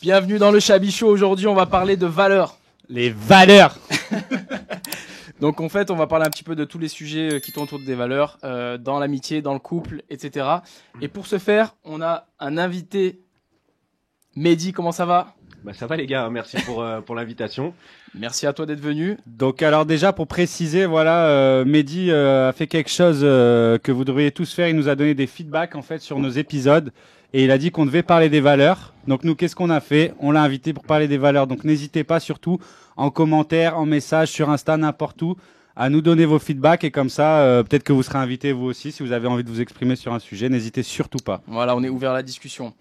Bienvenue dans le Chablis Show. Aujourd'hui, on va parler de valeurs. Les valeurs. Donc en fait, on va parler un petit peu de tous les sujets qui tournent autour des valeurs, dans l'amitié, dans le couple, etc. Et pour ce faire, on a un invité. Mehdi, comment ça va? Bah ça va les gars, merci pour l'invitation. Merci à toi d'être venu. Donc alors déjà pour préciser, voilà, Mehdi a fait quelque chose que vous devriez tous faire. Il nous a donné des feedbacks en fait sur nos épisodes et il a dit qu'on devait parler des valeurs. Donc nous, qu'est-ce qu'on a fait? On l'a invité pour parler des valeurs. Donc n'hésitez pas surtout en commentaire, en message, sur Insta, n'importe où, à nous donner vos feedbacks et comme ça, peut-être que vous serez invité vous aussi si vous avez envie de vous exprimer sur un sujet. N'hésitez surtout pas. Voilà, on est ouvert à la discussion.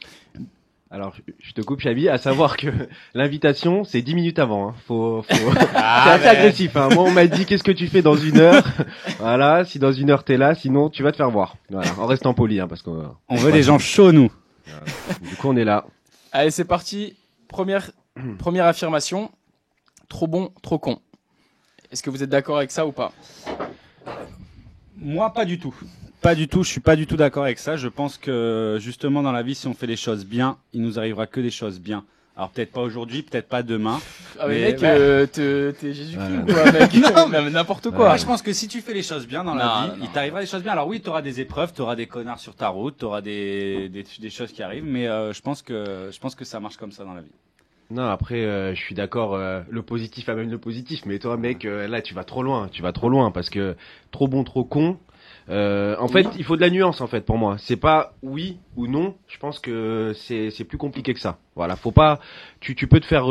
Alors, je te coupe, Chabi, à savoir que l'invitation, c'est 10 minutes avant. Hein. C'est assez agressif. Hein. Moi, on m'a dit, qu'est-ce que tu fais dans 1 heure? Voilà, si dans 1 heure t'es là, sinon tu vas te faire voir. Voilà, en restant poli, hein, parce qu'on veut des gens chauds, nous. Du coup, on est là. Allez, c'est parti. Première affirmation. Trop bon, trop con. Est-ce que vous êtes d'accord avec ça ou pas? Moi, pas du tout. Pas du tout, je suis pas du tout d'accord avec ça. Je pense que justement dans la vie, si on fait les choses bien, il nous arrivera que des choses bien. Alors peut-être pas aujourd'hui, peut-être pas demain. Ah mais mec, t'es Jésus-Christ ou quoi, mec? Non, mais n'importe quoi. Moi, je pense que si tu fais les choses bien dans la vie, il t'arrivera des choses bien. Alors oui, t'auras des épreuves, t'auras des connards sur ta route, t'auras des choses qui arrivent, mais je pense que ça marche comme ça dans la vie. Non, après, je suis d'accord. Le positif amène le positif, mais toi, mec, là, tu vas trop loin, parce que trop bon, trop con. En fait, il faut de la nuance en fait pour moi. C'est pas oui ou non. Je pense que c'est plus compliqué que ça. Voilà, faut pas. Tu peux te faire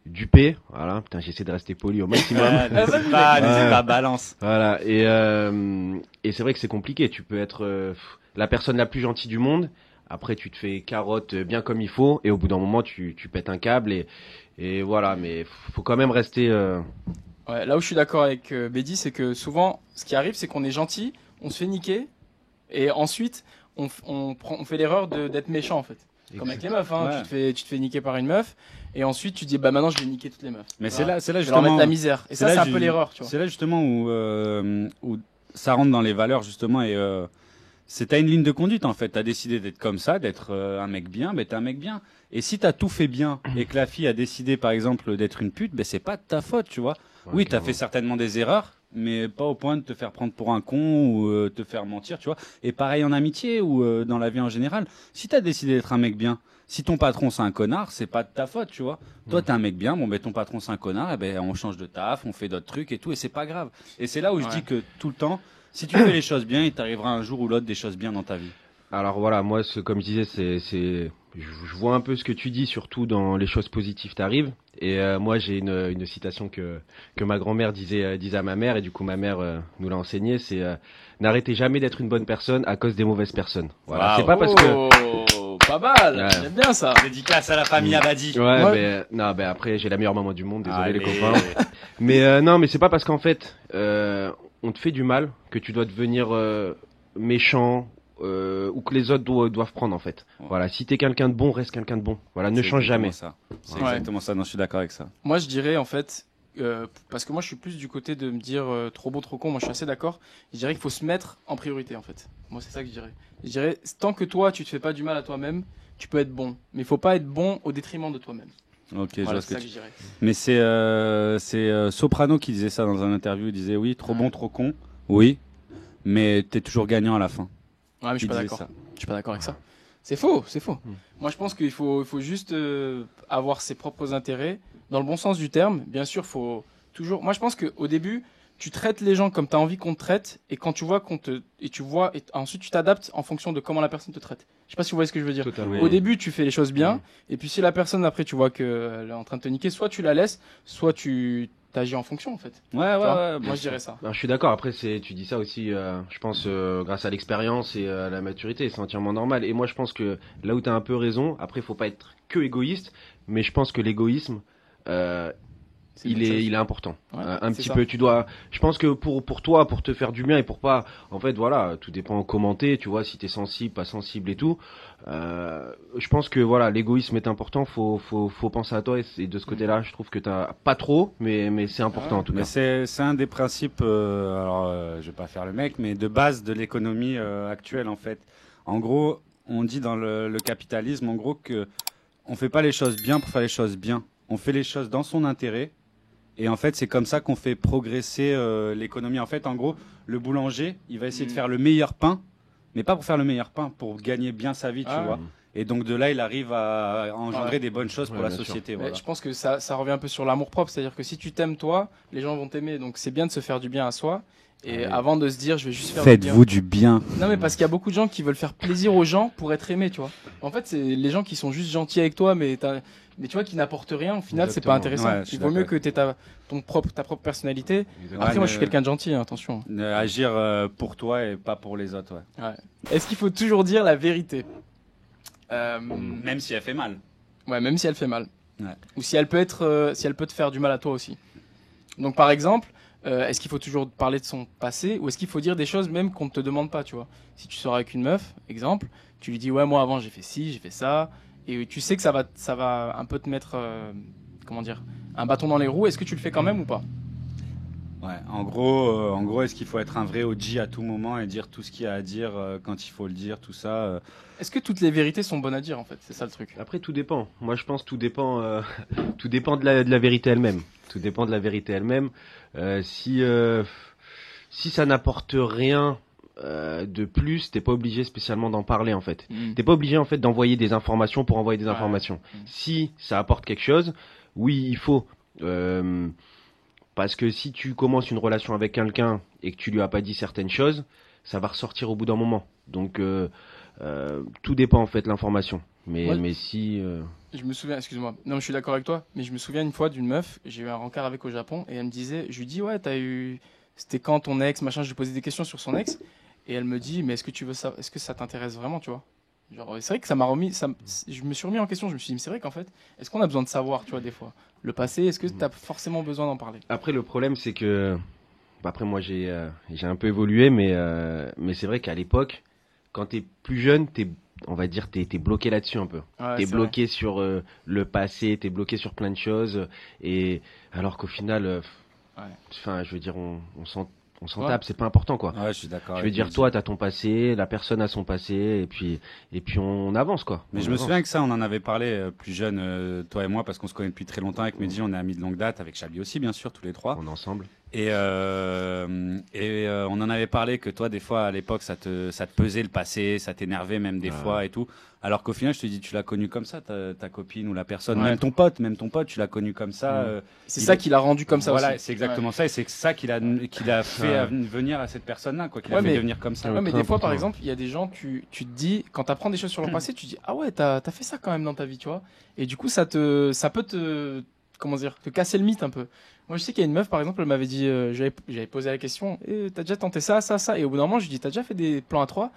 duper. Voilà, putain, j'essaie de rester poli au maximum. N'hésite pas, balance. Voilà, et c'est vrai que c'est compliqué. Tu peux être la personne la plus gentille du monde. Après, tu te fais carotte bien comme il faut, et au bout d'un moment, tu pètes un câble et voilà. Mais faut quand même rester. Ouais, là où je suis d'accord avec Mehdi, c'est que souvent, ce qui arrive, c'est qu'on est gentil, on se fait niquer, et ensuite, on fait l'erreur d'être méchant, en fait. Comme avec les meufs, hein. Ouais. Tu te fais niquer par une meuf, et ensuite, tu te dis, bah maintenant, je vais niquer toutes les meufs. Mais voilà. c'est là justement. Leur mettre la misère. Et ça, c'est un peu l'erreur, tu vois. C'est là, justement, où ça rentre dans les valeurs, justement, et t'as une ligne de conduite, en fait. T'as décidé d'être comme ça, d'être un mec bien, ben t'es un mec bien. Et si t'as tout fait bien, et que la fille a décidé, par exemple, d'être une pute, ben c'est pas de ta faute, tu vois. Ouais, oui, t'as fait certainement des erreurs, mais pas au point de te faire prendre pour un con ou te faire mentir, tu vois. Et pareil en amitié ou dans la vie en général. Si t'as décidé d'être un mec bien, si ton patron c'est un connard, c'est pas de ta faute, tu vois. Toi t'es un mec bien, bon ben ton patron c'est un connard, et ben on change de taf, on fait d'autres trucs et tout, et c'est pas grave. Et c'est là où je dis que tout le temps, si tu fais les choses bien, il t'arrivera un jour ou l'autre des choses bien dans ta vie. Alors voilà, moi, comme je disais, je vois un peu ce que tu dis, surtout dans les choses positives t'arrivent. Et moi, j'ai une citation que ma grand-mère disait à ma mère, et du coup ma mère nous l'a enseigné, c'est n'arrêtez jamais d'être une bonne personne à cause des mauvaises personnes. Voilà, c'est pas parce que pas mal, j'aime bien ça. Dédicace à la famille Abadi. Ouais, mais non, ben après j'ai la meilleure maman du monde, désolé les copains. Mais non, mais c'est pas parce qu'en fait on te fait du mal que tu dois devenir méchant. Ou que les autres doivent prendre en fait. Ouais. Voilà, si t'es quelqu'un de bon, reste quelqu'un de bon. Voilà, ne change jamais. C'est exactement ça. Non, je suis d'accord avec ça. Moi, je dirais en fait, parce que moi, je suis plus du côté de me dire trop beau, trop con. Moi, je suis assez d'accord. Je dirais qu'il faut se mettre en priorité en fait. Moi, c'est ça que je dirais. Je dirais, tant que toi, tu te fais pas du mal à toi-même, tu peux être bon. Mais il faut pas être bon au détriment de toi-même. Ok, voilà, c'est ça que je dirais. Mais c'est Soprano qui disait ça dans un interview. Il disait oui, trop bon, trop con. Oui, mais t'es toujours gagnant à la fin. Ouais, mais je suis pas d'accord. Je suis pas d'accord avec ça. C'est faux, c'est faux. Moi, je pense qu'il faut juste avoir ses propres intérêts dans le bon sens du terme. Bien sûr, faut toujours. Moi, je pense qu'au début, tu traites les gens comme tu as envie qu'on te traite, et quand tu vois et ensuite tu t'adaptes en fonction de comment la personne te traite. Je sais pas si vous voyez ce que je veux dire. Totalement. Au début, tu fais les choses bien, et puis si la personne après tu vois qu'elle est en train de te niquer, soit tu la laisses, soit tu t'agis en fonction en fait. Ouais. Moi je dirais ça. Ben, je suis d'accord. Après, tu dis ça aussi, je pense, grâce à l'expérience et à la maturité, c'est entièrement normal. Et moi, je pense que là où t'as un peu raison, après, faut pas être que égoïste, mais je pense que l'égoïsme, il est important. Ouais, un petit peu, je pense que pour toi, pour te faire du bien et pour pas, en fait, voilà, tout dépend commenter, tu vois, si t'es sensible, pas sensible et tout. Je pense que voilà, l'égoïsme est important, faut penser à toi et de ce côté-là, je trouve que t'as pas trop, mais c'est important en tout cas. C'est un des principes, je vais pas faire le mec, mais de base de l'économie actuelle en fait. En gros, on dit dans le capitalisme, en gros que on fait pas les choses bien pour faire les choses bien. On fait les choses dans son intérêt. Et en fait, c'est comme ça qu'on fait progresser l'économie. En fait, en gros, le boulanger, il va essayer de faire le meilleur pain, mais pas pour faire le meilleur pain, pour gagner bien sa vie, tu vois. Et donc de là, il arrive à engendrer des bonnes choses pour la société. Voilà. Je pense que ça revient un peu sur l'amour-propre. C'est-à-dire que si tu t'aimes toi, les gens vont t'aimer. Donc c'est bien de se faire du bien à soi. Et avant de se dire, je vais juste faire du bien. Faites-vous du bien. Non, mais parce qu'il y a beaucoup de gens qui veulent faire plaisir aux gens pour être aimés, tu vois. En fait, c'est les gens qui sont juste gentils avec toi, mais tu vois, qui n'apportent rien. Au final, c'est pas intéressant. Ouais, il vaut mieux que tu aies ta propre personnalité. Après, moi, je suis quelqu'un de gentil, hein, attention. Agir pour toi et pas pour les autres, ouais. Est-ce qu'il faut toujours dire la vérité? Même si elle fait mal. Ouais, même si elle fait mal. Ouais. Ou si elle peut te faire du mal à toi aussi. Donc, par exemple, est-ce qu'il faut toujours parler de son passé, ou est-ce qu'il faut dire des choses même qu'on ne te demande pas, tu vois? Si tu sors avec une meuf, exemple, tu lui dis ouais, moi avant j'ai fait ci, j'ai fait ça, et tu sais que ça va un peu te mettre, comment dire, un bâton dans les roues. Est-ce que tu le fais quand même ou pas? Ouais, en gros, est-ce qu'il faut être un vrai OG à tout moment et dire tout ce qu'il y a à dire quand il faut le dire, tout ça Est-ce que toutes les vérités sont bonnes à dire, en fait? C'est ça le truc. Après, tout dépend. Moi, je pense que tout dépend de la vérité elle-même. Tout dépend de la vérité elle-même. Si ça n'apporte rien de plus, t'es pas obligé spécialement d'en parler, en fait. T'es pas obligé, en fait, d'envoyer des informations pour envoyer des informations. Si ça apporte quelque chose, oui, il faut. Parce que si tu commences une relation avec quelqu'un et que tu lui as pas dit certaines choses, ça va ressortir au bout d'un moment. Donc tout dépend en fait de l'information. Mais si je me souviens, excuse-moi. Non, je suis d'accord avec toi, mais je me souviens une fois d'une meuf, j'ai eu un rencard avec au Japon et elle me disait, je lui dis ouais, c'était quand ton ex, machin, je lui posais des questions sur son ex et elle me dit mais est-ce que ça t'intéresse vraiment, tu vois? Genre, c'est vrai que ça m'a remis, je me suis remis en question, je me suis dit mais c'est vrai qu'en fait, est-ce qu'on a besoin de savoir, tu vois, des fois, le passé, est-ce que tu as forcément besoin d'en parler? Après le problème c'est que après moi j'ai un peu évolué mais c'est vrai qu'à l'époque quand t'es plus jeune, on va dire t'es bloqué là-dessus un peu. Ouais, t'es bloqué sur le passé, t'es bloqué sur plein de choses et alors qu'au final enfin je veux dire on s'en tape, c'est pas important quoi. Ouais, je suis d'accord. Je veux dire toi t'as ton passé, la personne a son passé et puis on avance quoi. Mais je me souviens que ça on en avait parlé plus jeune toi et moi parce qu'on se connaît depuis très longtemps avec Mehdi, on est amis de longue date avec Chabi aussi bien sûr tous les trois. On est ensemble. Et on en avait parlé que toi, des fois, à l'époque, ça te pesait le passé, ça t'énervait même des fois et tout. Alors qu'au final, je te dis, tu l'as connu comme ça, ta copine ou la personne, même ton pote, tu l'as connu comme ça. C'est ça qui l'a rendu comme ça voilà, aussi. c'est exactement ça. Et c'est ça qu'il a fait venir à cette personne-là, quoi, qu'il a fait devenir comme ça. Ouais, mais des fois, par exemple, il y a des gens, tu te dis, quand tu apprends des choses sur leur passé, tu te dis, ah ouais, t'as fait ça quand même dans ta vie, tu vois. Et du coup, ça peut te, comment dire, te casser le mythe un peu. Moi, je sais qu'il y a une meuf, par exemple, elle m'avait dit, j'avais posé la question, t'as déjà tenté ça, ça, ça. Et au bout d'un moment, je lui dis, t'as déjà fait des plans à trois?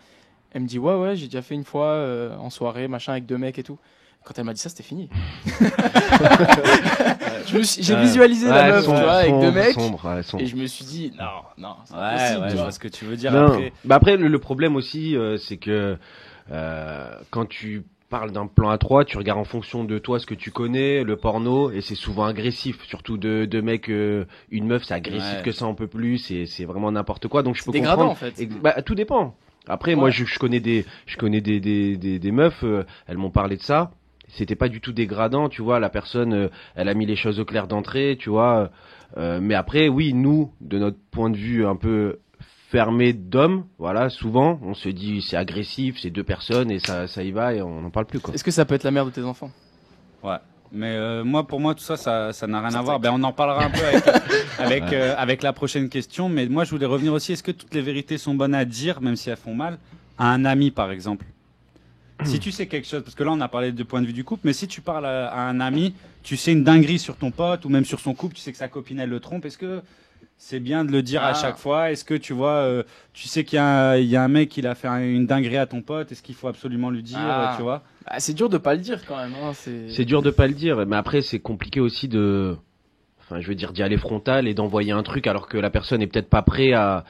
Elle me dit, ouais, j'ai déjà fait une fois en soirée, machin, avec 2 mecs et tout. Quand elle m'a dit ça, c'était fini. J'ai visualisé la meuf, tu vois, avec 2 mecs. Et je me suis dit, non, c'est impossible. Je vois ce que tu veux dire. Après, le problème aussi, c'est que quand tu parle d'un plan à 3, tu regardes en fonction de toi ce que tu connais, le porno, et c'est souvent agressif, surtout de mecs, une meuf c'est agressif que ça on peut plus, c'est vraiment n'importe quoi, donc je peux comprendre. En fait. Tout dépend. Après moi je connais des meufs, elles m'ont parlé de ça, c'était pas du tout dégradant, tu vois, la personne elle a mis les choses au clair d'entrée, tu vois, mais après oui, nous de notre point de vue un peu fermé d'hommes, voilà, souvent on se dit c'est agressif, c'est 2 personnes et ça y va et on n'en parle plus quoi. Est-ce que ça peut être la mère de tes enfants? Ouais, mais pour moi tout ça n'a rien à voir. Ben on en parlera un peu avec la prochaine question, mais moi je voulais revenir aussi, est-ce que toutes les vérités sont bonnes à dire même si elles font mal à un ami par exemple? Si tu sais quelque chose, parce que là on a parlé de point de vue du couple, mais si tu parles à un ami, tu sais une dinguerie sur ton pote ou même sur son couple, tu sais que sa copine elle le trompe, est-ce que c'est bien de le dire à chaque fois? Est-ce que tu vois, tu sais qu'il y a un mec qui a fait une dinguerie à ton pote, est-ce qu'il faut absolument lui dire, tu vois? C'est dur de pas le dire quand même. Hein, c'est dur de pas le dire, mais après c'est compliqué aussi enfin je veux dire d'y aller frontal et d'envoyer un truc alors que la personne est peut-être pas prêt à.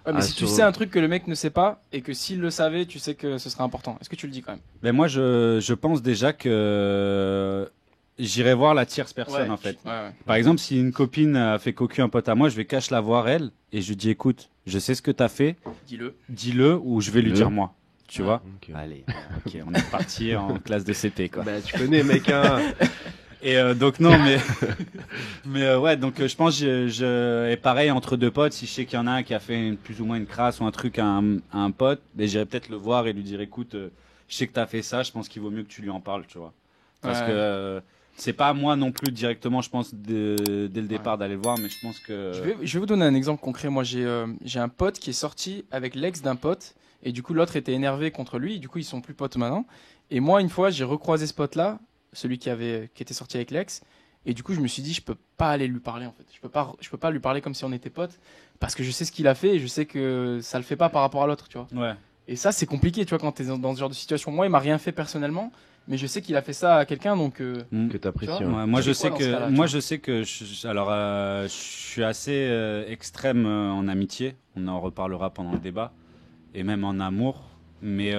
Ouais, mais si tu sais un truc que le mec ne sait pas et que s'il le savait, tu sais que ce serait important. Est-ce que tu le dis quand même? Ben moi je pense déjà que j'irai voir la tierce personne en fait. Par exemple, si une copine a fait cocu un pote à moi, je vais cache la voir elle et je lui dis écoute, je sais ce que t'as fait. Dis-le ou je vais lui dire moi. tu vois. Ok. Allez, ok, on est parti en classe de CP, quoi. Bah, tu connais, mec, hein. Et donc non, mais ouais, donc je pense et pareil entre deux potes, si je sais qu'il y en a un qui a fait plus ou moins une crasse ou un truc à un pote, ben j'irai peut-être le voir et lui dire écoute, je sais que t'as fait ça, je pense qu'il vaut mieux que tu lui en parles, tu vois, parce que c'est pas à moi non plus directement, je pense dès le départ d'aller le voir, mais je pense que Je vais vous donner un exemple concret. Moi, j'ai un pote qui est sorti avec l'ex d'un pote et du coup l'autre était énervé contre lui. Du coup, ils sont plus potes maintenant. Et moi, une fois, j'ai recroisé ce pote-là, celui qui était sorti avec l'ex, et du coup je me suis dit je peux pas aller lui parler en fait, je peux pas lui parler comme si on était potes parce que je sais ce qu'il a fait et je sais que ça le fait pas par rapport à l'autre, tu vois. ouais. Et ça c'est compliqué, tu vois, quand t'es dans ce genre de situation. Moi il m'a rien fait personnellement, mais je sais qu'il a fait ça à quelqu'un, donc Que t'apprécies. Tu vois, Ouais. Ouais, moi Tu je fais sais quoi dans ce cas-là, que tu moi vois je sais que je suis assez extrême en amitié, on en reparlera pendant le débat, et même en amour, mais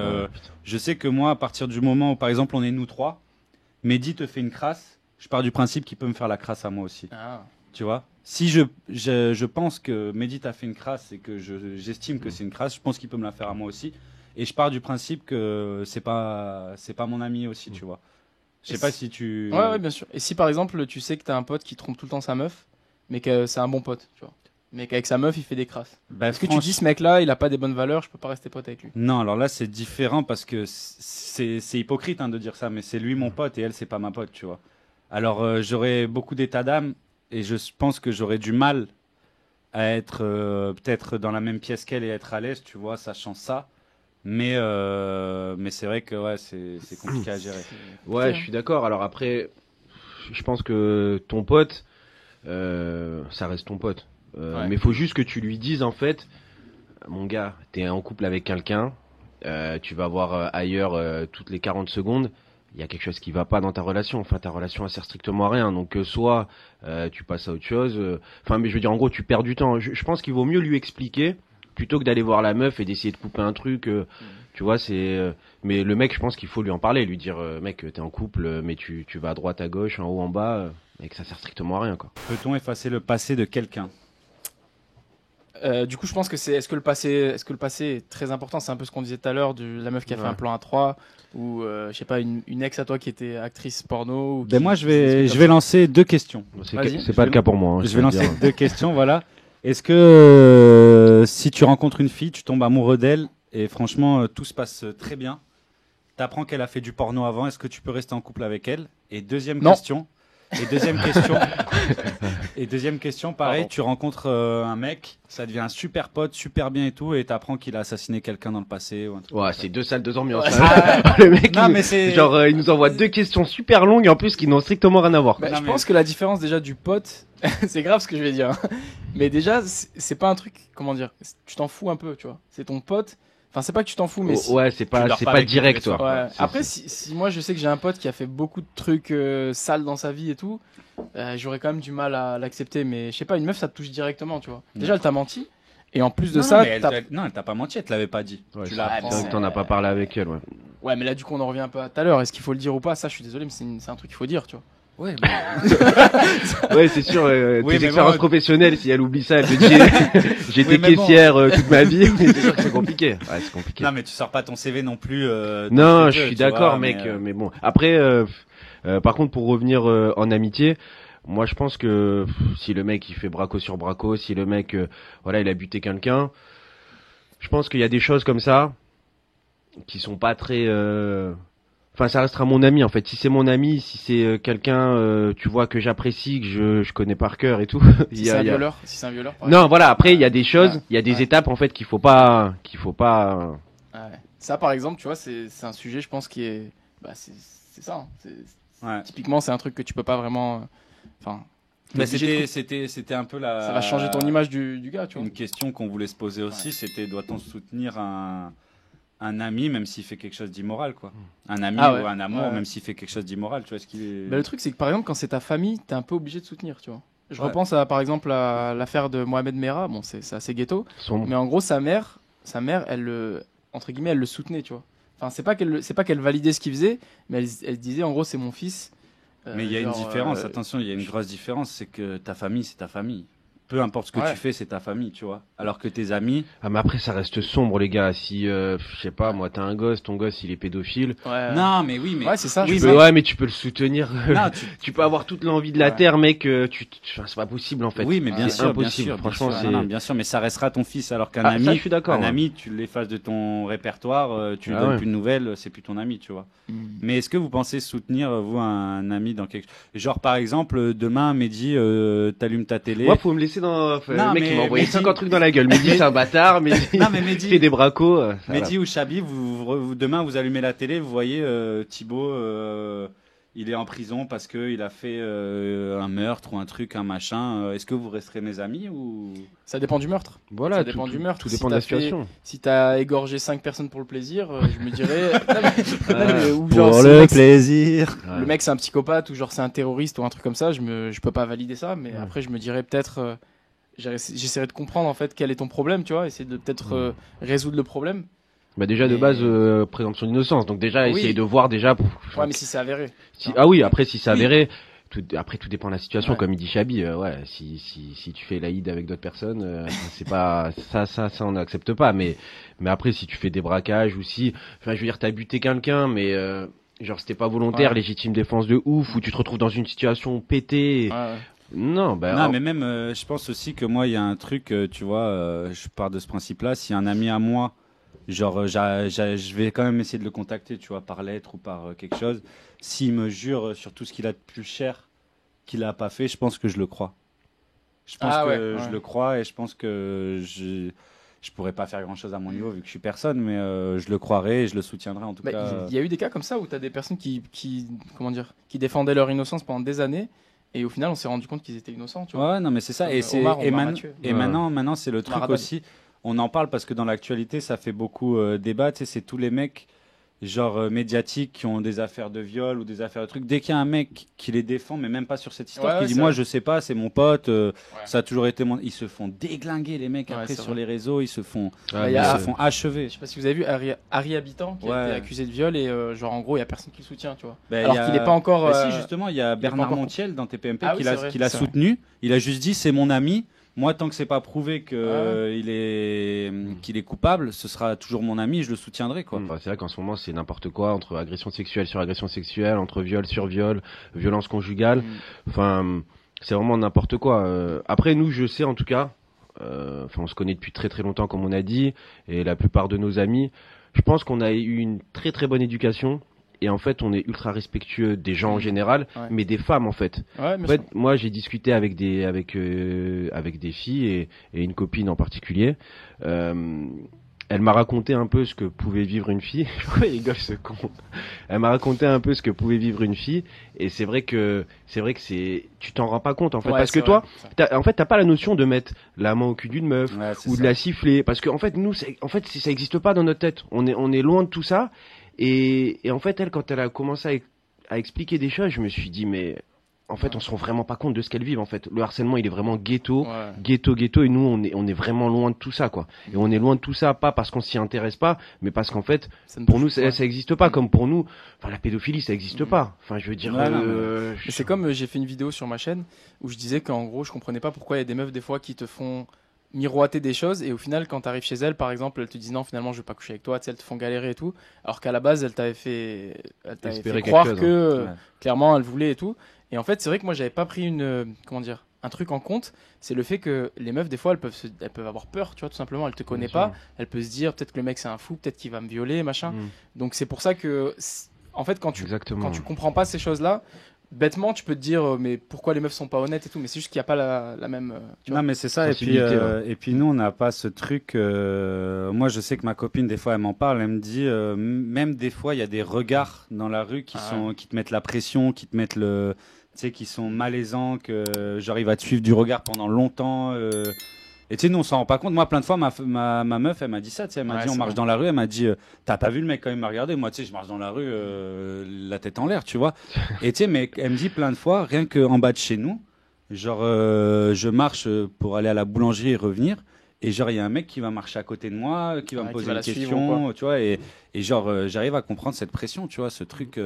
je sais que moi à partir du moment où par exemple on est nous trois, Mehdi te fait une crasse, je pars du principe qu'il peut me faire la crasse à moi aussi. Ah. Tu vois, si je pense que Mehdi t'a fait une crasse et que j'estime que c'est une crasse, je pense qu'il peut me la faire à moi aussi. Et je pars du principe que c'est pas mon ami aussi, tu vois. Je sais pas si tu... Ouais, bien sûr. Et si par exemple tu sais que t'as un pote qui trompe tout le temps sa meuf, mais que c'est un bon pote, tu vois, mais qu'avec sa meuf il fait des crasses, Bah, est-ce que tu dis ce mec-là il a pas des bonnes valeurs, je peux pas rester pote avec lui? Non, alors là c'est différent parce que c'est hypocrite hein, de dire ça, mais c'est lui mon pote et elle c'est pas ma pote, tu vois. Alors j'aurais beaucoup d'état d'âme et je pense que j'aurais du mal à être peut-être dans la même pièce qu'elle et être à l'aise, tu vois, sachant ça. Mais c'est vrai que ouais, c'est compliqué à gérer. Ouais, je suis d'accord. Alors après, je pense que ton pote, ça reste ton pote. Mais faut juste que tu lui dises en fait, mon gars, t'es en couple avec quelqu'un, tu vas voir ailleurs toutes les 40 secondes, il y a quelque chose qui va pas dans ta relation. Enfin, ta relation elle sert strictement à rien. Donc soit tu passes à autre chose. Enfin, mais je veux dire, en gros, tu perds du temps. Je pense qu'il vaut mieux lui expliquer plutôt que d'aller voir la meuf et d'essayer de couper un truc. Tu vois, mais le mec, je pense qu'il faut lui en parler, lui dire, mec, t'es en couple, mais tu vas à droite, à gauche, en haut, en bas, et que ça sert strictement à rien, quoi. Peut-on effacer le passé de quelqu'un? Du coup, je pense que est-ce que le passé est très important? C'est un peu ce qu'on disait tout à l'heure de la meuf qui a fait un plan à 3 ou je sais pas une ex à toi qui était actrice porno. Ben moi, je vais lancer deux questions. C'est pas le cas pour moi. Hein, je vais lancer dire. deux questions, voilà. Est-ce que si tu rencontres une fille, tu tombes amoureux d'elle et franchement tout se passe très bien, t'apprends qu'elle a fait du porno avant, est-ce que tu peux rester en couple avec elle? Et deuxième question. Et deuxième question, pareil, tu rencontres un mec, ça devient un super pote, super bien et tout, et t'apprends qu'il a assassiné quelqu'un dans le passé. Ou un truc Ouais, c'est deux salles, deux ambiances. Ouais. Le mec, non, mais c'est genre, il nous envoie deux questions super longues et en plus qui n'ont strictement rien à voir. Bah, je pense que la différence déjà du pote, c'est grave ce que je vais dire, hein. Mais déjà c'est pas un truc, comment dire, tu t'en fous un peu, tu vois. C'est ton pote. Enfin, c'est pas que tu t'en fous, mais ouais, c'est pas direct, toi. Ouais. Après, si moi je sais que j'ai un pote qui a fait beaucoup de trucs sales dans sa vie et tout, j'aurais quand même du mal à l'accepter. Mais je sais pas, une meuf ça te touche directement, tu vois. Déjà, elle t'a menti. Et en plus de ça, elle t'a pas menti, elle te l'avait pas dit. Ouais, tu l'as c'est vrai que t'en as pas parlé avec elle, ouais. Ouais, mais là, du coup, on en revient un peu à tout à l'heure. Est-ce qu'il faut le dire ou pas? Ça, je suis désolé, mais c'est un truc qu'il faut dire, tu vois. Ouais, ouais, c'est sûr. Oui, tes expériences professionnelles, si elle oublie ça, elle te dit j'étais caissière toute ma vie. C'est sûr que c'est compliqué. Ouais, c'est compliqué. Non, mais tu sors pas ton CV non plus. Non, je suis d'accord, mec. Mais bon, après, par contre, pour revenir en amitié, moi, je pense que si le mec il fait braco sur braco, si le mec, voilà, il a buté quelqu'un, je pense qu'il y a des choses comme ça qui sont pas très. Enfin, ça restera mon ami en fait. Si c'est mon ami, si c'est quelqu'un, tu vois, que j'apprécie, que je connais par cœur et tout. Si c'est un violeur, non, voilà. Après, il y a des choses, il y a des étapes en fait qu'il faut pas. Ouais. Ça, par exemple, tu vois, c'est un sujet, je pense, qui est, bah, c'est ça. Hein. Typiquement, c'est un truc que tu peux pas vraiment. Enfin. Bah, c'était un peu la. Ça va changer ton image du gars, tu vois. Une question qu'on voulait se poser aussi, c'était doit-on soutenir un ami même s'il fait quelque chose d'immoral, quoi. Un ami ou un amour même s'il fait quelque chose d'immoral, tu vois. Bah, le truc c'est que par exemple quand c'est ta famille, t'es un peu obligé de soutenir, tu vois. Je repense à par exemple à l'affaire de Mohamed Merah, bon c'est assez ghetto, mais en gros sa mère elle entre guillemets elle le soutenait, tu vois. Enfin c'est pas qu'elle validait ce qu'il faisait, mais elle disait en gros c'est mon fils. Mais il y a une différence, attention, il y a une grosse différence, c'est que ta famille c'est ta famille. peu importe ce que Ouais. tu fais, c'est ta famille, tu vois. Alors que tes amis, Ah, mais après, ça reste sombre, les gars. Si, je sais pas, moi, t'as un gosse, ton gosse, il est pédophile. Ouais. non, mais oui, mais Ouais, c'est ça. oui, c'est mais- ça. Ouais, mais tu peux le soutenir. non, Tu peux avoir toute l'envie de la Ouais. terre, mec. Enfin, c'est pas possible, en fait. oui, mais bien Ouais. sûr, impossible. bien sûr, Franchement, bien sûr. c'est- Non, non, bien sûr, mais ça restera ton fils. Alors qu'un Ah, ça, ami, je suis d'accord. un ouais. ami, tu l'effaces de ton répertoire, tu lui Ah donnes ouais. plus de nouvelles, c'est plus ton ami, tu vois. Mm. Mais est-ce que vous pensez soutenir, vous, un ami dans quelque chose? Genre, par exemple, demain, Mehdi, t'allumes ta télé. Moi, faut me laisser dans. Enfin, Non, le mec, mais il m'a envoyé Mehdi- 50 trucs dans la gueule. Mehdi, c'est un bâtard. Mehdi, Non, mais il Mehdi, fait des bracos. Ça Mehdi ou Chabi, demain, vous allumez la télé, vous voyez Thibaut, il est en prison parce qu'il a fait un meurtre ou un truc, un machin. Est-ce que vous resterez mes amis ou... Ça dépend du meurtre. Voilà, Ça dépend du meurtre. Tout Si dépend de t'as la situation. Si t'as égorgé 5 personnes pour le plaisir, je me dirais. Non, mais, ou Pour genre, le c'est mec, plaisir. le mec c'est un psychopathe ou genre c'est un terroriste ou un truc comme ça, je peux pas valider ça, mais Ouais. après je me dirais peut-être j'essaierai de comprendre en fait quel est ton problème, tu vois, essayer de peut-être résoudre le problème. Bah déjà de Mais- base présomption d'innocence. Donc déjà Oui. essayer de voir déjà. Ouais, mais si c'est avéré. Ah oui, après si c'est Oui. avéré. Après tout dépend de la situation, Ouais. comme il dit Chabi. Ouais, si tu fais l'Aïd avec d'autres personnes, c'est pas ça on n'accepte pas. Mais après si tu fais des braquages ou si, enfin je veux dire t'as buté quelqu'un, mais genre c'était pas volontaire, Ouais. légitime défense de ouf, ou tu te retrouves dans une situation pétée. Ouais, ouais. Non, bah Non, mais même, je pense aussi que moi, il y a un truc, tu vois, je pars de ce principe-là. Si un ami à moi, genre, je vais quand même essayer de le contacter, tu vois, par lettre ou par quelque chose. S'il me jure sur tout ce qu'il a de plus cher qu'il a pas fait, je pense que je le crois. Je pense Ah que ouais, je ouais. le crois et je pense que je pourrais pas faire grand-chose à mon niveau vu que je suis personne, mais je le croirai et je le soutiendrai en tout Bah, cas. il y a eu des cas comme ça où tu as des personnes comment dire, qui défendaient leur innocence pendant des années et au final on s'est rendu compte qu'ils étaient innocents, tu vois. Ouais, non, mais c'est ça. Comme, Et, c'est, Omar et, Mathieu. et Ouais. maintenant, c'est le truc Maradona. aussi. On en parle parce que dans l'actualité, ça fait beaucoup débat. Tu sais, c'est tous les mecs, genre médiatiques, qui ont des affaires de viol ou des affaires de trucs. Dès qu'il y a un mec qui les défend, mais même pas sur cette histoire, Ouais, qui ouais, dit c'est moi, vrai. je sais pas, c'est mon pote, ça a toujours été mon. Ils se font déglinguer, les mecs, Ouais, après c'est sur vrai. les réseaux. Ils se font, Ah, il y mais, a- ils se font achever. Je sais pas si vous avez vu Harry Habitant qui a Ouais. été accusé de viol et genre en gros il y a personne qui le soutient, tu vois. Ben, Alors il y a- qu'il est pas encore. Ben si, justement, il y a pas Bernard encore- Montiel dans TPMP Ah oui, c'est vrai, qui l'a c'est vrai. soutenu. Il a juste dit c'est mon ami. Moi, tant que c'est pas prouvé que Ouais. qu'il est coupable, ce sera toujours mon ami. Et je le soutiendrai, quoi. Enfin, c'est vrai qu'en ce moment c'est n'importe quoi entre agression sexuelle sur agression sexuelle, entre viol sur viol, violence conjugale. Mm. Enfin, c'est vraiment n'importe quoi. Après, nous, je sais en tout cas, enfin, on se connaît depuis très très longtemps, comme on a dit, et la plupart de nos amis, je pense qu'on a eu une très très bonne éducation. Et en fait, on est ultra respectueux des gens en général, Ouais. mais des femmes en fait. Ouais, En bien fait, sûr. moi, j'ai discuté avec des filles et une copine en particulier. Elle m'a raconté un peu ce que pouvait vivre une fille. Pourquoi il rigole ce con? Elle m'a raconté un peu ce que pouvait vivre une fille, et c'est vrai que tu t'en rends pas compte en fait, Ouais, parce que c'est toi, vrai. en fait, t'as pas la notion de mettre la main au cul d'une meuf Ouais, c'est ou de ça. la siffler, parce que en fait, nous, ça existe pas dans notre tête. On est loin de tout ça, et en fait, elle, quand elle a commencé à expliquer des choses, je me suis dit, mais en fait, on se rend vraiment pas compte de ce qu'elles vivent en fait. Le harcèlement, il est vraiment ghetto. Ouais. Ghetto, et nous on est vraiment loin de tout ça quoi. Et on est loin de tout ça, pas parce qu'on s'y intéresse pas, mais parce qu'en fait Ça ne pour touche- nous ça, ouais. ça existe pas, comme pour nous, enfin la pédophilie ça existe pas. Enfin je veux dire, Ouais, non, Mais c'est comme j'ai fait une vidéo sur ma chaîne où je disais qu'en gros je comprenais pas pourquoi il y a des meufs des fois qui te font miroiter des choses et au final quand tu arrives chez elles par exemple elles te disent non finalement je veux pas coucher avec toi, tu sais, elles te font galérer et tout alors qu'à la base elles t'avaient fait Espérer quelque croire chose, que Ouais. clairement elles voulaient et tout et en fait c'est vrai que moi j'avais pas pris comment dire un truc en compte, c'est le fait que les meufs des fois elles peuvent avoir peur, tu vois, tout simplement, elles te connaissent pas, elles peuvent se dire peut-être que le mec c'est un fou, peut-être qu'il va me violer machin. Donc c'est pour ça que en fait quand Exactement. tu comprends pas ces choses-là, bêtement, tu peux te dire mais pourquoi les meufs sont pas honnêtes et tout, mais c'est juste qu'il n'y a pas la même. Tu vois. Non, mais c'est ça. Sensibilité, Et puis nous, on n'a pas ce truc. Moi, je sais que ma copine, des fois, elle m'en parle. Elle me dit, même des fois, il y a des regards dans la rue qui te mettent la pression, qui te mettent tu sais, qui sont malaisants, que genre il va te suivre du regard pendant longtemps. Et tu sais, nous, on s'en rend pas compte. Moi, plein de fois, ma meuf, elle m'a dit ça. Tu sais, elle m'a dit, on marche dans la rue. Elle m'a dit, t'as pas vu le mec quand il m'a regardé. Moi, tu sais, je marche dans la rue, la tête en l'air, tu vois. Et tu sais, mais elle me dit plein de fois, rien qu'en bas de chez nous, genre, je marche pour aller à la boulangerie et revenir. Et genre, il y a un mec qui va marcher à côté de moi, qui va me qui poser va une la suivre ou question, tu vois, et genre, j'arrive à comprendre cette pression, tu vois, ce truc,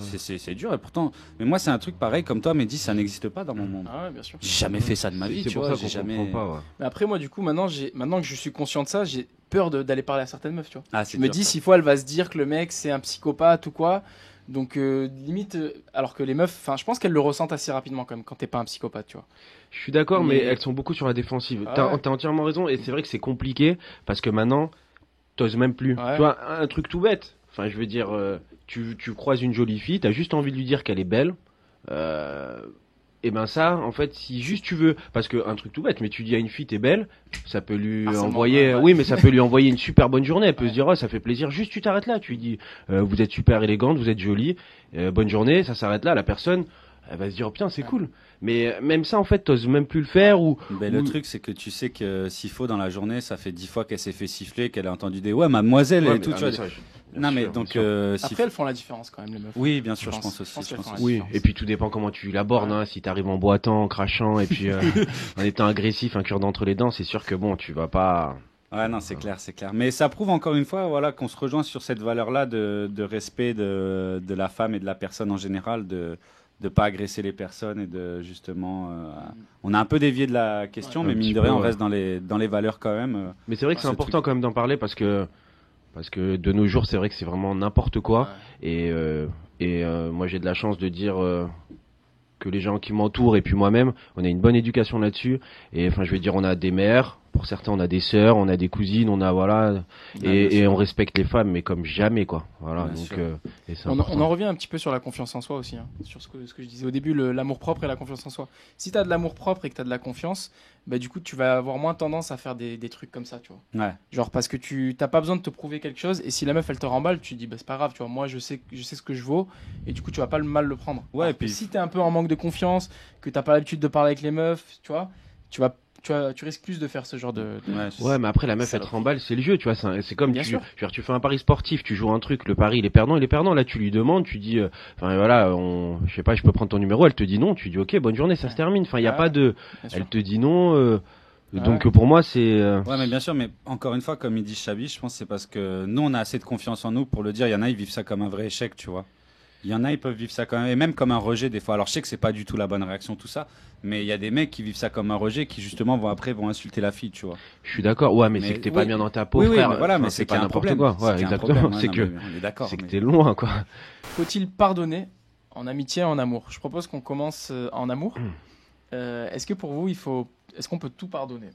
c'est dur, et pourtant, mais moi, c'est un truc pareil, comme toi, Mehdi, ça n'existe pas dans mon monde. Ah ouais, bien sûr. J'ai jamais fait ça de ma vie, C'est tu pour vois, ça qu'on j'ai jamais. comprend pas. Ouais. Mais après, moi, du coup, maintenant que je suis conscient de ça, j'ai peur d'aller parler à certaines meufs, tu vois. Ah, Je c'est me dur, dis, ça. s'il faut, elle va se dire que le mec, c'est un psychopathe ou quoi. Donc, limite, alors que les meufs, enfin, je pense qu'elles le ressentent assez rapidement quand même, quand t'es pas un psychopathe, tu vois. Je suis d'accord, mais Mais- elles sont beaucoup sur la défensive. Ah T'as ouais. entièrement raison, et c'est vrai que c'est compliqué parce que maintenant, t'oses même plus. Ouais. Tu vois, un truc tout bête. Enfin, je veux dire, tu croises une jolie fille, t'as juste envie de lui dire qu'elle est belle. Et ben ça, en fait, si juste tu veux, parce que un truc tout bête, mais tu dis à une fille t'es belle, ça peut lui Harcèlement, envoyer, ouais. oui, mais ça peut lui envoyer une super bonne journée. Elle peut Ouais. se dire, oh, ça fait plaisir. Juste tu t'arrêtes là, tu lui dis, vous êtes super élégante, vous êtes jolie, bonne journée. Ça s'arrête là. La personne, elle va se dire, oh, putain, c'est Ouais. cool. Mais même ça, en fait, t'oses même plus le faire ou. Ben, le truc, c'est que tu sais que s'il faut dans la journée, ça fait 10 fois qu'elle s'est fait siffler, qu'elle a entendu des ouais, mademoiselle Ouais, et tout, mais tu un vois. message. Non, mais sûr, donc, bien sûr. si- Après, elles font la différence quand même, les meufs. oui, bien sûr, je pense Je aussi. pense Je qu'elles pense font la aussi. Oui, différence. et puis tout dépend comment tu l'abordes. Ouais. Hein. Si t'arrives en boitant, en crachant, et puis en étant agressif, un cure-dent entre les dents, c'est sûr que bon, tu vas pas. Ouais, non, c'est clair, c'est clair. Mais ça prouve encore une fois, voilà, qu'on se rejoint sur cette valeur-là de respect de la femme et de la personne en général, de pas agresser les personnes et de justement. On a un peu dévié de la question, Ouais. mais Un mine petit de rien, peu, on ouais. reste dans les valeurs quand même. Mais c'est vrai que c'est Ce important truc. quand même d'en parler parce que de nos jours, c'est vrai que c'est vraiment n'importe quoi. Ouais. Moi, j'ai de la chance de dire que les gens qui m'entourent et puis moi-même, on a une bonne éducation là-dessus. Et enfin, je veux dire, on a des mères, pour certains, on a des sœurs, on a des cousines, on a voilà, bien et sûr. on respecte les femmes, mais comme jamais quoi. Voilà, Bien donc sûr. et c'est On important. en revient un petit peu sur la confiance en soi aussi, hein, sur ce que je disais au début, l'amour propre et la confiance en soi. Si tu as de l'amour propre et que tu as de la confiance, bah, du coup, tu vas avoir moins tendance à faire des trucs comme ça, tu vois. Ouais. Genre parce que tu t'as pas besoin de te prouver quelque chose, et si la meuf elle te remballe, tu te dis bah c'est pas grave, tu vois, moi je sais ce que je vaux, et du coup tu vas pas mal le prendre. Ouais, Alors et que puis- si t'es un peu en manque de confiance, que t'as pas l'habitude de parler avec les meufs, tu vois, tu risques plus de faire ce genre de- Ouais, mais après la meuf elle te Saloperie. remballe, c'est le jeu, tu vois, c'est comme Bien tu, sûr. je veux dire, tu fais un pari sportif, tu joues un truc, le pari il est perdant, là tu lui demandes, tu dis, enfin voilà, je sais pas, je peux prendre ton numéro, elle te dit non, tu dis ok, bonne journée, ça se termine, enfin il y a Ah, pas de, bien sûr. elle te dit non, donc Ouais. pour moi c'est, Ouais, mais bien sûr, mais encore une fois, comme il dit Chabi, je pense que c'est parce que nous, on a assez de confiance en nous pour le dire. Il y en a, ils vivent ça comme un vrai échec, tu vois. Il y en a, ils peuvent vivre ça quand même, et même comme un rejet des fois. Alors, je sais que c'est pas du tout la bonne réaction, tout ça, mais il y a des mecs qui vivent ça comme un rejet, qui justement vont insulter la fille, tu vois. je suis d'accord, ouais, mais Mais c'est que t'es oui. pas bien dans ta peau, Oui, oui, frère, mais voilà, enfin, mais c'est pas qu'il y a un n'importe problème. quoi, C'est ouais, qu'il y a un exactement, problème. c'est Ouais, que, non, mais on est d'accord. c'est que mais- t'es loin quoi. Faut-il pardonner en amitié et en amour? Je propose qu'on commence en amour. Est-ce que pour vous est-ce qu'on peut tout pardonner?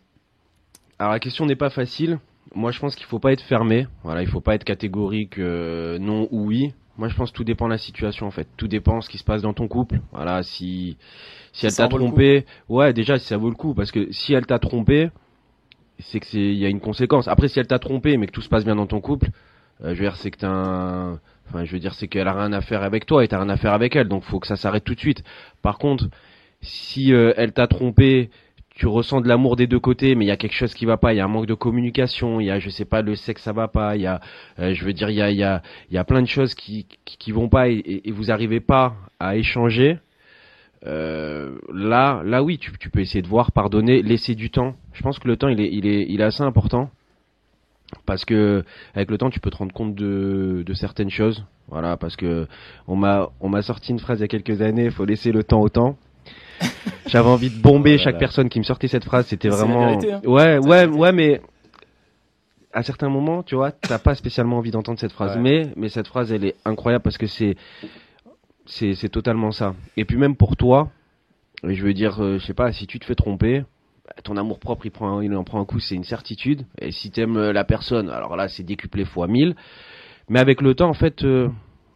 Alors la question n'est pas facile. Moi je pense qu'il faut pas être fermé. Voilà, il faut pas être catégorique non ou oui. Moi je pense que tout dépend de la situation en fait. Tout dépend de ce qui se passe dans ton couple. Voilà, si elle ça t'a vaut le coup. trompé, ouais déjà si ça vaut le coup parce que si elle t'a trompé, c'est que il y a une conséquence. Après si elle t'a trompé mais que tout se passe bien dans ton couple, je veux dire c'est que c'est qu'elle a rien à faire avec toi et t'as rien à faire avec elle. Donc faut que ça s'arrête tout de suite. Par contre, si elle t'a trompé, tu ressens de l'amour des deux côtés, mais il y a quelque chose qui va pas, il y a un manque de communication, il y a, je sais pas, le sexe ça va pas, il y a, je veux dire, il y a plein de choses qui vont pas et vous arrivez pas à échanger. Là oui, tu peux essayer de voir, pardonner, laisser du temps. Je pense que le temps il est assez important parce que avec le temps tu peux te rendre compte de certaines choses. Voilà, parce que on m'a sorti une phrase il y a quelques années, faut laisser le temps au temps. J'avais envie de bomber Oh là chaque là. personne qui me sortait cette phrase, c'était C'est la vraiment vérité, hein. ouais, mais à certains moments, tu vois, t'as pas spécialement envie d'entendre cette phrase, Ouais. mais cette phrase elle est incroyable parce que c'est totalement ça. Et puis même pour toi, je veux dire, je sais pas, si tu te fais tromper, ton amour propre il en prend un coup, c'est une certitude. Et si t'aimes la personne, alors là c'est décuplé fois 1000. Mais avec le temps, en fait,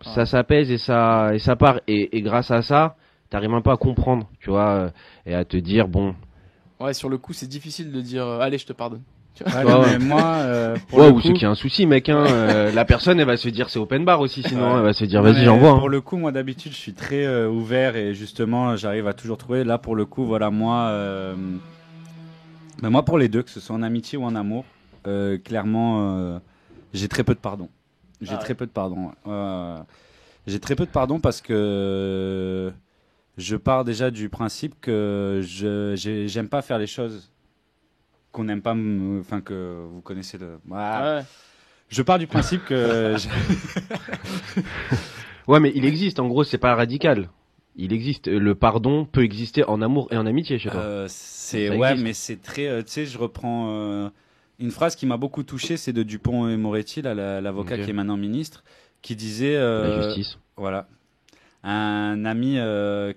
ça s'apaise et ça part. Et grâce à ça, t'arrives un peu à comprendre, tu vois, et à te dire bon. Ouais, sur le coup, c'est difficile de dire allez, je te pardonne. Ouais, Ouais, mais moi, pour Ouais, le ou coup, c'est qu'il y a un souci, mec. Hein, la personne, elle va se dire c'est open bar aussi, sinon Ouais. elle va se dire non, vas-y, mais j'envoie. Pour le coup, moi d'habitude, je suis très ouvert et justement, j'arrive à toujours trouver. Là, pour le coup, voilà, moi pour les deux, que ce soit en amitié ou en amour, clairement, j'ai très peu de pardon. J'ai Ah très ouais. peu de pardon. J'ai très peu de pardon parce que je pars déjà du principe que j'aime pas faire les choses qu'on n'aime pas, enfin que vous connaissez le. Ouais. Je pars du principe que. Ouais, mais il existe. En gros, c'est pas radical. Il existe. Le pardon peut exister en amour et en amitié chez toi. C'est Ça ouais, existe. mais c'est très. Tu sais, je reprends une phrase qui m'a beaucoup touché, c'est de Dupont et Moretti, là, l'avocat Ok. qui est maintenant ministre, qui disait. La justice. Voilà. Un ami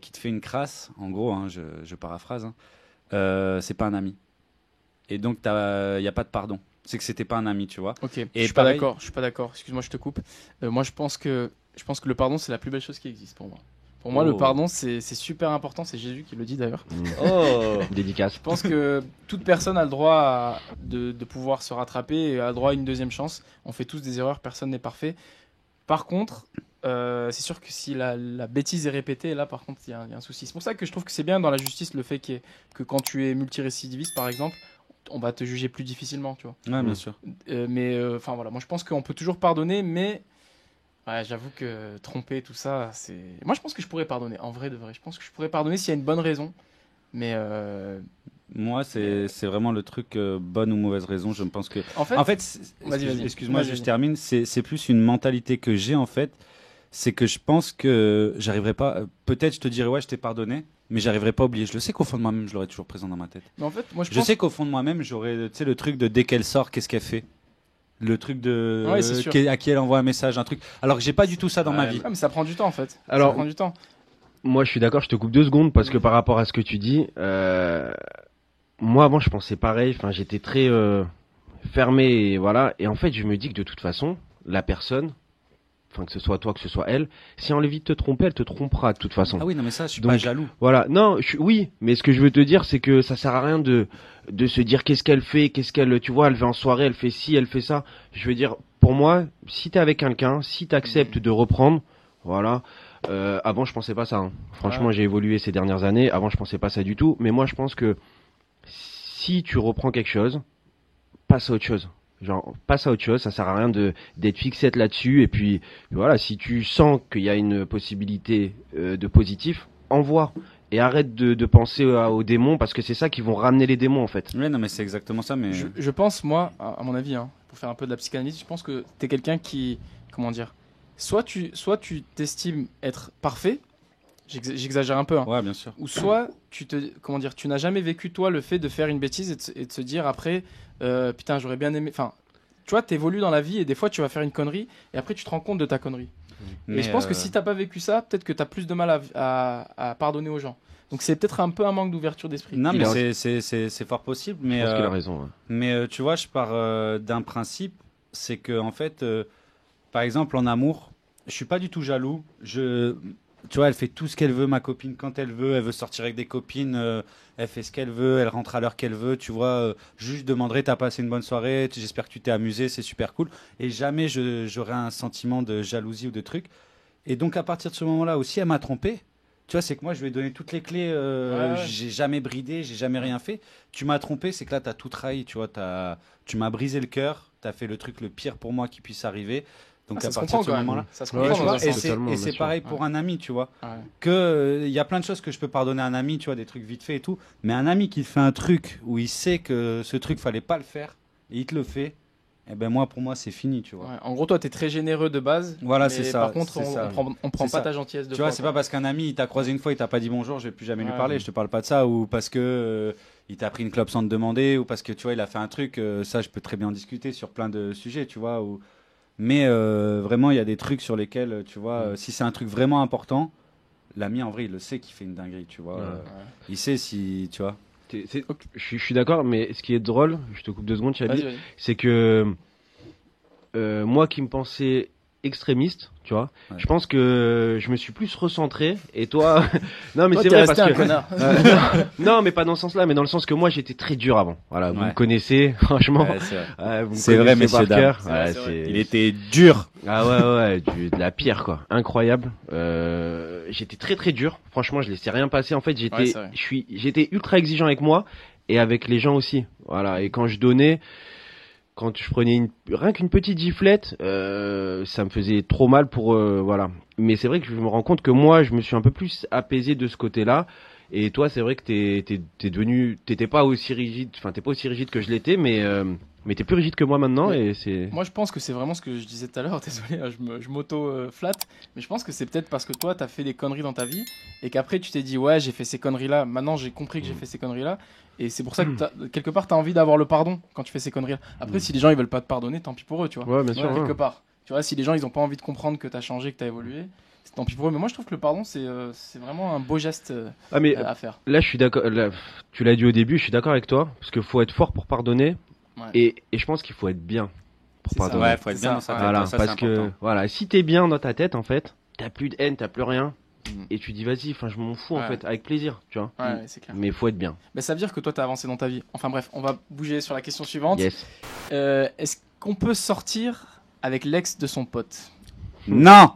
qui te fait une crasse, en gros, hein, je paraphrase, hein, c'est pas un ami. Et donc, il n'y a pas de pardon. C'est que c'était pas un ami, tu vois. Ok. Et Je suis pas pareil- d'accord. Je suis pas d'accord. Excuse-moi, je te coupe. Moi, je pense que le pardon, c'est la plus belle chose qui existe pour moi. Pour moi, Oh. le pardon, c'est super important. C'est Jésus qui le dit d'ailleurs. Oh Dédicace. Je pense que toute personne a le droit de pouvoir se rattraper et a le droit à une deuxième chance. On fait tous des erreurs, personne n'est parfait. Par contre, c'est sûr que si la bêtise est répétée, là par contre il y a un souci. C'est pour ça que je trouve que c'est bien dans la justice le fait que quand tu es multirécidiviste par exemple, on va te juger plus difficilement, tu vois. Ouais, bien sûr. Mais enfin voilà, moi je pense qu'on peut toujours pardonner, mais ouais, j'avoue que tromper tout ça, c'est. Moi je pense que je pourrais pardonner, en vrai de vrai. Je pense que je pourrais pardonner s'il y a une bonne raison, mais Moi, c'est vraiment le truc, bonne ou mauvaise raison. Je pense que. en fait, En fait, Vas-y. excuse-moi, Vas-y, je vas-y. termine. C'est plus une mentalité que j'ai en fait. C'est que je pense que j'arriverai pas. Peut-être je te dirais ouais, je t'ai pardonné, mais j'arriverai pas à oublier. Je le sais qu'au fond de moi-même, je l'aurai toujours présent dans ma tête. mais en fait, moi je Je pense. sais qu'au fond de moi-même, j'aurais, tu sais, le truc de dès qu'elle sort, qu'est-ce qu'elle fait. Le truc de Ouais, c'est sûr. à qui elle envoie un message, un truc. Alors que j'ai pas du tout ça dans ma vie. Ah, mais ça prend du temps en fait. Alors- ça prend du temps. Moi, je suis d'accord. Je te coupe 2 secondes parce que par rapport à ce que tu dis, moi avant, je pensais pareil. Enfin, j'étais très fermé et voilà. Et en fait, je me dis que de toute façon, la personne, enfin que ce soit toi, que ce soit elle, si elle a envie de te tromper, elle te trompera de toute façon. Ah oui, non mais ça, je suis Donc, pas jaloux. Voilà. Non, oui, mais ce que je veux te dire, c'est que ça sert à rien de se dire qu'est-ce qu'elle fait, qu'est-ce qu'elle, tu vois, elle va en soirée, elle fait ci, elle fait ça. Je veux dire, pour moi, si t'es avec quelqu'un, si t'acceptes de reprendre, voilà. Avant, je pensais pas ça. Hein. Franchement, Ouais. j'ai évolué ces dernières années. Avant, je pensais pas ça du tout. Mais moi, je pense que si tu reprends quelque chose, passe à autre chose. Genre, passe à autre chose. Ça sert à rien d'être fixé là-dessus. Et puis, voilà, si tu sens qu'il y a une possibilité de positif, envoie. Et arrête de penser aux démons parce que c'est ça qui vont ramener les démons en fait. Ouais, non mais c'est exactement ça. Mais Je pense, moi, à mon avis, hein, pour faire un peu de la psychanalyse, je pense que t'es quelqu'un qui, comment dire, soit tu t'estimes être parfait, j'exagère un peu, hein, ouais, bien sûr. ou soit comment dire, tu n'as jamais vécu toi le fait de faire une bêtise et de se dire après, putain, j'aurais bien aimé, enfin, tu vois, t'évolues dans la vie et des fois tu vas faire une connerie et après tu te rends compte de ta connerie. Mais Et je pense que si t'as pas vécu ça, peut-être que t'as plus de mal à pardonner aux gens. Donc c'est peut-être un peu un manque d'ouverture d'esprit. non Il mais a- c'est fort possible. Je Mais pense qu'il a raison. Ouais. mais tu vois, je pars d'un principe, c'est que en fait, par exemple en amour, je suis pas du tout jaloux. Tu vois, elle fait tout ce qu'elle veut, ma copine, quand elle veut sortir avec des copines, elle fait ce qu'elle veut, elle rentre à l'heure qu'elle veut, tu vois. Juste demanderai, t'as passé une bonne soirée, j'espère que tu t'es amusé, c'est super cool. Et jamais j'aurai un sentiment de jalousie ou de truc. Et donc à partir de ce moment-là aussi, elle m'a trompé. Tu vois, c'est que moi, je lui ai donné toutes les clés. Ouais. J'ai jamais bridé, j'ai jamais rien fait. Tu m'as trompé, c'est que là, t'as tout trahi. Tu vois, tu m'as brisé le cœur. T'as fait le truc le pire pour moi qui puisse arriver. Donc Ah, ça à se partir comprend de ce quand même. moment-là. Ça se Ouais, comprend je dans un vois, sens. totalement, Et bien c'est sûr. pareil pour un ami, tu vois. Ouais. Que il y a plein de choses que je peux pardonner à un ami, tu vois, des trucs vite fait et tout. Mais un ami qui fait un truc où il sait que ce truc fallait pas le faire et il te le fait, eh ben moi, pour moi, c'est fini, tu vois. Ouais, en gros, toi, t'es très généreux de base. Voilà, mais c'est ça, Par contre, c'est ça. on prend C'est pas ça. ta gentillesse de Tu vois, fois, c'est quoi. pas parce qu'un ami il t'a croisé une fois, il t'a pas dit bonjour, je vais plus jamais lui Ouais, parler, ouais. je te parle pas de ça, ou parce que il t'a pris une clope sans te demander, ou parce que tu vois, il a fait un truc, ça je peux très bien en discuter sur plein de sujets, tu vois. Mais vraiment, il y a des trucs sur lesquels, tu vois, si c'est un truc vraiment important, l'ami en vrai, il le sait qu'il fait une dinguerie, tu vois. Ouais. Il sait si, tu vois. Je suis d'accord, mais ce qui est drôle, je te coupe 2 secondes, Chali, Vas-y. c'est que moi qui me pensais extrémiste, tu vois, Ouais. je pense que je me suis plus recentré et toi non mais Toi, c'est t'es vrai resté parce un que connard. non mais pas dans ce sens-là, mais dans le sens que moi j'étais très dur avant. Voilà, vous Ouais. me connaissez, franchement. Ouais, c'est vrai. Vous me C'est vrai, connaissez par messieurs, dames. cœur. C'est vrai, Ouais, c'est vrai. Il était dur. Ah ouais, de la pierre quoi, incroyable. J'étais très très dur. Franchement, je laissais rien passer. En fait, Ouais, c'est vrai. j'étais ultra exigeant avec moi et avec les gens aussi. Voilà. Et quand je donnais, quand je prenais rien qu'une petite giflette, ça me faisait trop mal pour voilà. Mais c'est vrai que je me rends compte que moi, je me suis un peu plus apaisé de ce côté-là. Et toi, c'est vrai que t'étais pas aussi rigide, enfin t'es pas aussi rigide que je l'étais, mais t'es plus rigide que moi maintenant Mais et c'est. Moi, je pense que c'est vraiment ce que je disais tout à l'heure. Désolé, hein, je m'auto-flatte. Mais je pense que c'est peut-être parce que toi, t'as fait des conneries dans ta vie et qu'après, tu t'es dit, ouais, j'ai fait ces conneries-là. Maintenant, j'ai compris que j'ai fait ces conneries-là. Et c'est pour ça que quelque part, t'as envie d'avoir le pardon quand tu fais ces conneries-là. Après, si les gens ils veulent pas te pardonner, tant pis pour eux, tu vois. Ouais, bien sûr. Quelque Ouais. part. Tu vois, si les gens ils ont pas envie de comprendre que t'as changé, que t'as évolué, c'est tant pis pour eux. Mais moi, je trouve que le pardon, c'est vraiment un beau geste Ah mais à faire. là, je suis d'accord. Là, tu l'as dit au début, je suis d'accord avec toi parce qu'il faut être fort pour pardonner Ouais. et je pense qu'il faut être bien pour C'est ça. pardonner. Ouais, faut être C'est bien ça, dans sa ouais. tête. Voilà, ça, parce c'est que important. voilà, si t'es bien dans ta tête en fait, t'as plus de haine, t'as plus rien Mm. et tu dis vas-y, enfin je m'en fous en Ouais. fait, avec plaisir, tu vois. Ouais, c'est clair. Mais il faut être bien. Mais ça veut dire que toi, t'as avancé dans ta vie. Enfin bref, on va bouger sur la question suivante. Yes. Est-ce qu'on peut sortir avec l'ex de son pote? Non.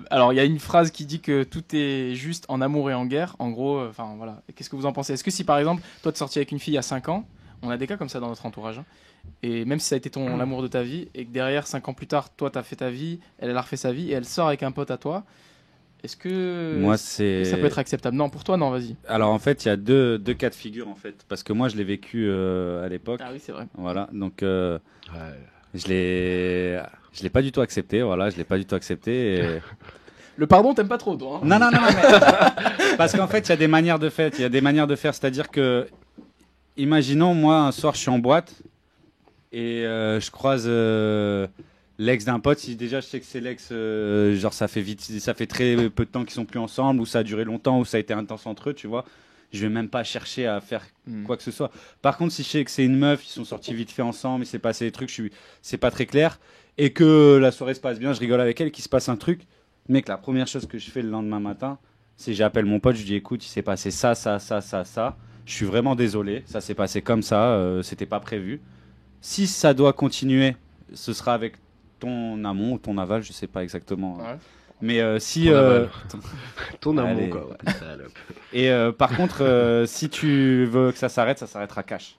Alors, il y a une phrase qui dit que tout est juste en amour et en guerre. En gros, enfin voilà. Qu'est-ce que vous en pensez? Est-ce que si par exemple, toi, tu sortis avec une fille il y a 5 ans, on a des cas comme ça dans notre entourage, hein, et même si ça a été ton l'amour de ta vie, et que derrière, 5 ans plus tard, toi, t'as fait ta vie, elle a refait sa vie, et elle sort avec un pote à toi, est-ce que Moi, c'est. ça peut être acceptable? Non, pour toi, non, vas-y. Alors en fait, il y a deux cas de figure en fait, parce que moi je l'ai vécu à l'époque. Ah oui, c'est vrai. Voilà, donc Ouais. je l'ai pas du tout accepté. Voilà, je l'ai pas du tout accepté. et- Le pardon, t'aimes pas trop, toi, hein? Non, non, non, non, mais parce qu'en fait, il y a des manières de faire. Il y a des manières de faire, c'est-à-dire que, imaginons moi un soir je suis en boîte et je croise l'ex d'un pote. Si déjà je sais que c'est l'ex, genre ça fait très peu de temps qu'ils sont plus ensemble, ou ça a duré longtemps, ou ça a été intense entre eux, tu vois. Je vais même pas chercher à faire Hmm. quoi que ce soit. Par contre, si je sais que c'est une meuf, ils sont sortis vite fait ensemble, il s'est passé des trucs, c'est pas très clair, et que la soirée se passe bien, je rigole avec elle, qu'il se passe un truc, mec, la première chose que je fais le lendemain matin, c'est j'appelle mon pote, je lui dis écoute, il s'est passé ça, ça, ça, ça, ça. Je suis vraiment désolé, ça s'est passé comme ça, c'était pas prévu. Si ça doit continuer, ce sera avec ton amont ou ton aval, je sais pas exactement. Ouais. Mais si Ton aval. Ton Allez. amour quoi. Ouais. Salope. et par contre, si tu veux que ça s'arrêtera cash.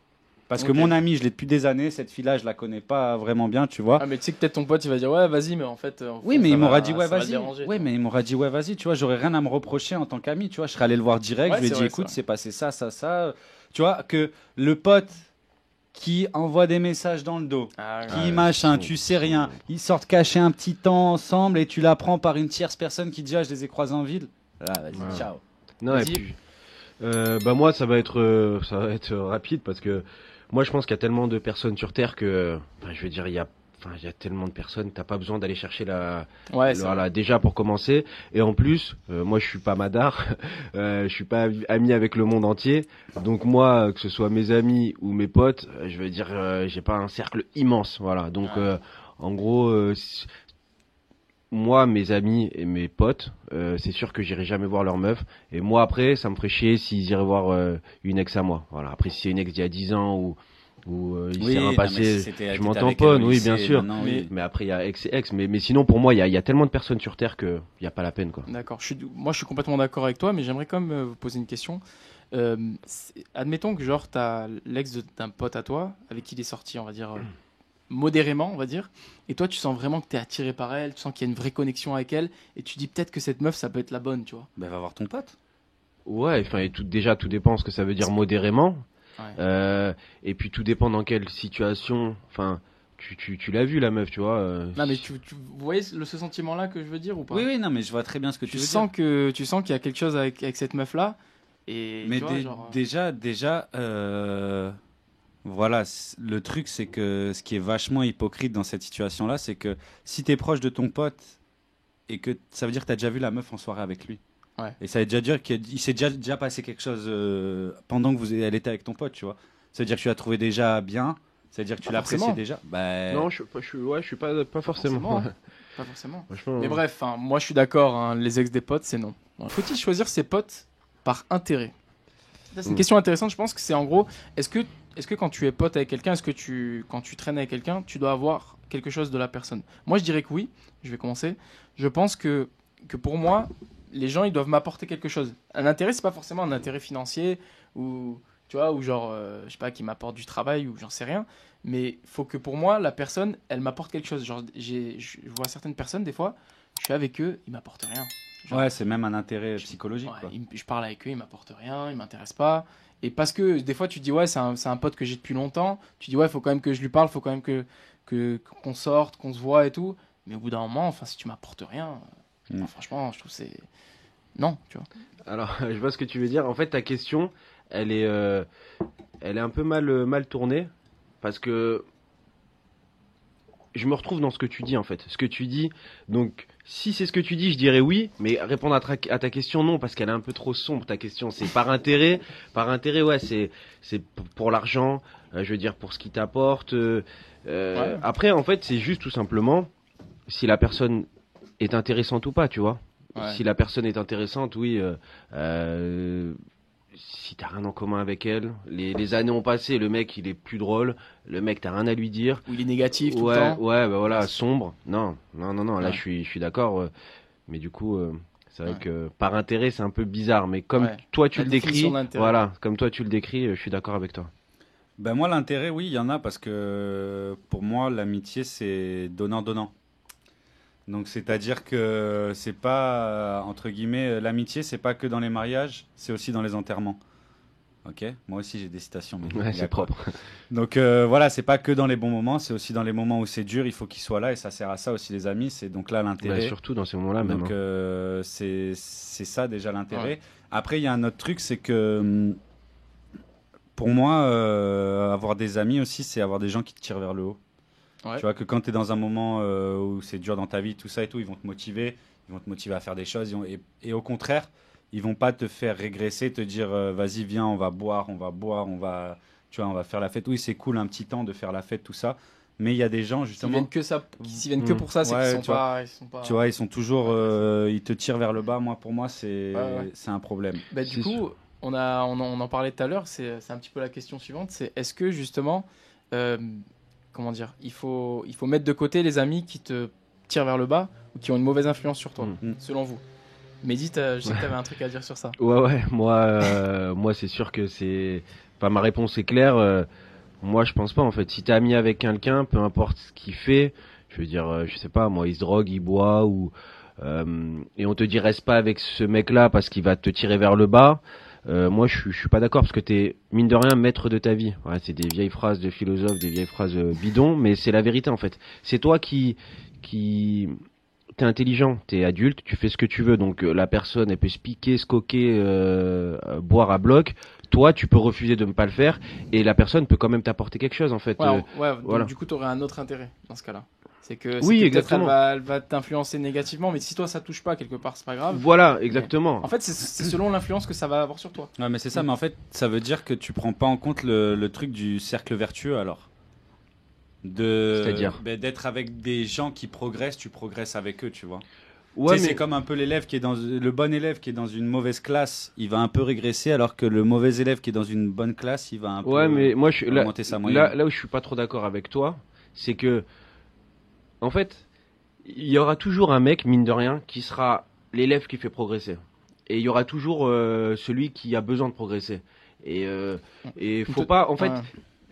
Parce que Ok. mon ami, je l'ai depuis des années, cette fille-là, je la connais pas vraiment bien, tu vois. Ah, mais tu sais que peut-être ton pote il va dire ouais, vas-y, mais en fait. Oui, mais ça il m'aura va- dit ouais, ça va le vas-y. déranger, Ouais, toi. mais il m'aura dit ouais, vas-y. Tu vois, j'aurais rien à me reprocher en tant qu'ami. Tu vois, je serais allé le voir direct. Ouais, je lui ai c'est dit vrai, écoute, c'est c'est passé ça, ça, ça. Tu vois, que le pote qui envoie des messages dans le dos, Ah, ouais. qui Ouais, machin, c'est tu chaud, sais rien, c'est chaud. ils sortent cacher un petit temps ensemble et tu l'apprends par une tierce personne qui déjà je les ai croisés en ville. Là, vas-y, Ouais. ciao. Non, et Vas-y. puis, bah moi ça va être rapide parce que moi je pense qu'il y a tellement de personnes sur Terre que, enfin, je veux dire, il y a tellement de personnes, t'as pas besoin d'aller chercher Ouais, c'est voilà, déjà pour commencer. Et en plus, moi je suis pas Madar, je suis pas ami avec le monde entier. Donc moi, que ce soit mes amis ou mes potes, je veux dire, j'ai pas un cercle immense, voilà. Donc en gros, moi, mes amis et mes potes, c'est sûr que j'irai jamais voir leur meuf. Et moi, après, ça me ferait chier s'ils iraient voir une ex à moi. Voilà. Après, si c'est une ex d'il y a 10 ans ou il s'est rien passé, je m'en tamponne, oui, bien sûr. Mais après, il y a ex et ex. Mais sinon, pour moi, il y a tellement de personnes sur Terre que il y a pas la peine, quoi. D'accord. Moi, je suis complètement d'accord avec toi, mais j'aimerais quand même vous poser une question. Admettons que genre t'as l'ex d'un pote à toi avec qui il est sorti, on va dire modérément, on va dire, et toi tu sens vraiment que t'es attiré par elle, tu sens qu'il y a une vraie connexion avec elle, et tu dis peut-être que cette meuf ça peut être la bonne, tu vois. Ben, va voir ton pote. Ouais, enfin, et déjà, tout dépend ce que ça veut dire modérément. Ouais. Et puis, tout dépend dans quelle situation. Enfin, tu l'as vu, la meuf, tu vois. Non mais vous voyez ce sentiment-là que je veux dire ou pas? Oui, oui, non, mais je vois très bien ce que tu Tu veux sens dire. tu sens qu'il y a quelque chose avec cette meuf-là, et Mais tu vois, genre, déjà, voilà, le truc, c'est que ce qui est vachement hypocrite dans cette situation-là, c'est que si t'es proche de ton pote et que ça veut dire que t'as déjà vu la meuf en soirée avec lui. Ouais. Et ça veut déjà dire qu'il s'est déjà passé quelque chose pendant que elle était avec ton pote, tu vois. Ça veut dire que tu l'as trouvé déjà bien. Ça veut dire que tu Pas l'appréciais forcément. déjà. Bah, Non, je suis pas forcément. pas forcément. Franchement. Mais bref, hein, moi je suis d'accord, hein, les ex des potes, c'est non. Faut-il choisir ses potes par intérêt? Ça, c'est une question intéressante, je pense que c'est en gros, est-ce que quand tu es pote avec quelqu'un, quand tu traînes avec quelqu'un, tu dois avoir quelque chose de la personne? Moi je dirais que oui, je vais commencer. Je pense que pour moi, les gens ils doivent m'apporter quelque chose. Un intérêt, c'est pas forcément un intérêt financier ou tu vois, ou genre, je sais pas, qui m'apporte du travail ou j'en sais rien. Mais faut que pour moi, la personne, elle m'apporte quelque chose. Genre, je vois certaines personnes, des fois, je suis avec eux, ils m'apportent rien. Genre, Ouais, c'est même un intérêt psychologique. ouais, Quoi. je parle avec eux, ils m'apportent rien, ils m'intéressent pas. Et parce que des fois, tu te dis, ouais, c'est un pote que j'ai depuis longtemps. Tu dis, ouais, il faut quand même que je lui parle, il faut quand même qu'on sorte, qu'on se voit et tout. Mais au bout d'un moment, enfin, si tu m'apportes rien, franchement, je trouve que c'est. Non, tu vois. Alors, je vois ce que tu veux dire. En fait, ta question, elle est, euh, elle est un peu mal tournée parce que je me retrouve dans ce que tu dis en fait. Ce que tu dis, donc si c'est ce que tu dis, je dirais oui, mais répondre à ta question non parce qu'elle est un peu trop sombre ta question. C'est par intérêt ouais, c'est pour l'argent, je veux dire pour ce qu'il t'apporte. Ouais. Après en fait c'est juste tout simplement si la personne est intéressante ou pas, tu vois. Ouais. Si la personne est intéressante, oui. Si t'as rien en commun avec elle, les années ont passé, le mec il est plus drôle, le mec t'as rien à lui dire. Où il est négatif tout Ouais, le temps. ouais, bah voilà, sombre. Non, là Ouais. je suis d'accord. Mais du coup, c'est vrai Ouais. que par intérêt c'est un peu bizarre. Mais comme Ouais. toi tu La le définition décris, d'intérêt. voilà, comme toi tu le décris, je suis d'accord avec toi. Ben moi, l'intérêt, oui, il y en a parce que pour moi, l'amitié, c'est donnant-donnant. Donc, c'est-à-dire que c'est pas, entre guillemets, l'amitié, c'est pas que dans les mariages, c'est aussi dans les enterrements. Ok? Moi aussi, j'ai des citations. Mais Ouais, il y a c'est quoi. propre. Donc, voilà, c'est pas que dans les bons moments, c'est aussi dans les moments où c'est dur, il faut qu'ils soient là et ça sert à ça aussi, les amis. C'est donc là Bah, l'intérêt. surtout dans ces moments-là même. Donc, Hein. c'est ça déjà l'intérêt. Ouais. Après, il y a un autre truc, c'est que pour moi, avoir des amis aussi, c'est avoir des gens qui te tirent vers le haut. Ouais. Tu vois que quand tu es dans un moment où c'est dur dans ta vie, tout ça et tout, ils vont te motiver, à faire des choses. Et au contraire, ils vont pas te faire régresser, te dire vas-y, viens, on va boire, tu vois, on va faire la fête. Oui, c'est cool un petit temps de faire la fête, tout ça. Mais il y a des gens S'ils justement, viennent que ça, s'ils viennent que pour ça, c'est Ouais, qu'ils sont tu vois. pas, ils sont pas. tu vois, ils sont toujours, ils te tirent vers le bas. Moi, pour moi, c'est Ouais. c'est un problème. Bah, C'est du coup, sûr. on en parlait tout à l'heure, c'est un petit peu la question suivante, c'est est-ce que justement, euh, comment dire, il faut mettre de côté les amis qui te tirent vers le bas ou qui ont une mauvaise influence sur toi, Mm. selon vous. Mehdi, je sais que tu avais un truc à dire sur ça. Ouais, moi c'est sûr que c'est. Enfin, ma réponse est claire. Moi, je pense pas en fait. Si t'es ami avec quelqu'un, peu importe ce qu'il fait, je veux dire, je sais pas, moi, il se drogue, il boit ou et on te dit reste pas avec ce mec-là parce qu'il va te tirer vers le bas. Moi, je suis pas d'accord parce que t'es mine de rien maître de ta vie. Ouais, c'est des vieilles phrases de philosophes, des vieilles phrases bidons, mais c'est la vérité en fait. C'est toi qui t'es intelligent, t'es adulte, tu fais ce que tu veux. Donc la personne, elle peut se piquer, se coquer, boire à bloc. Toi, tu peux refuser de ne pas le faire et la personne peut quand même t'apporter quelque chose en fait. Ouais, donc voilà. du coup, tu aurais un autre intérêt dans ce cas-là. C'est que, Oui, peut-être exactement. elle va t'influencer négativement, mais si toi ça touche pas quelque part, c'est pas grave. Voilà, exactement. En fait, c'est selon l'influence que ça va avoir sur toi. Ouais, mais c'est ça. Mais en fait, ça veut dire que tu prends pas en compte le truc du cercle vertueux alors. C'est-à-dire D'être avec des gens qui progressent, tu progresses avec eux, tu vois. Ouais, Tu sais, c'est comme un peu l'élève qui est dans le bon élève qui est dans une mauvaise classe, il va un peu régresser, alors que le mauvais élève qui est dans une bonne classe, il va un ouais, peu mais moi, augmenter sa moyenne. là où je suis pas trop d'accord avec toi, c'est que, en fait, il y aura toujours un mec, mine de rien, qui sera l'élève qui fait progresser. Et il y aura toujours celui qui a besoin de progresser. Et faut pas, en fait,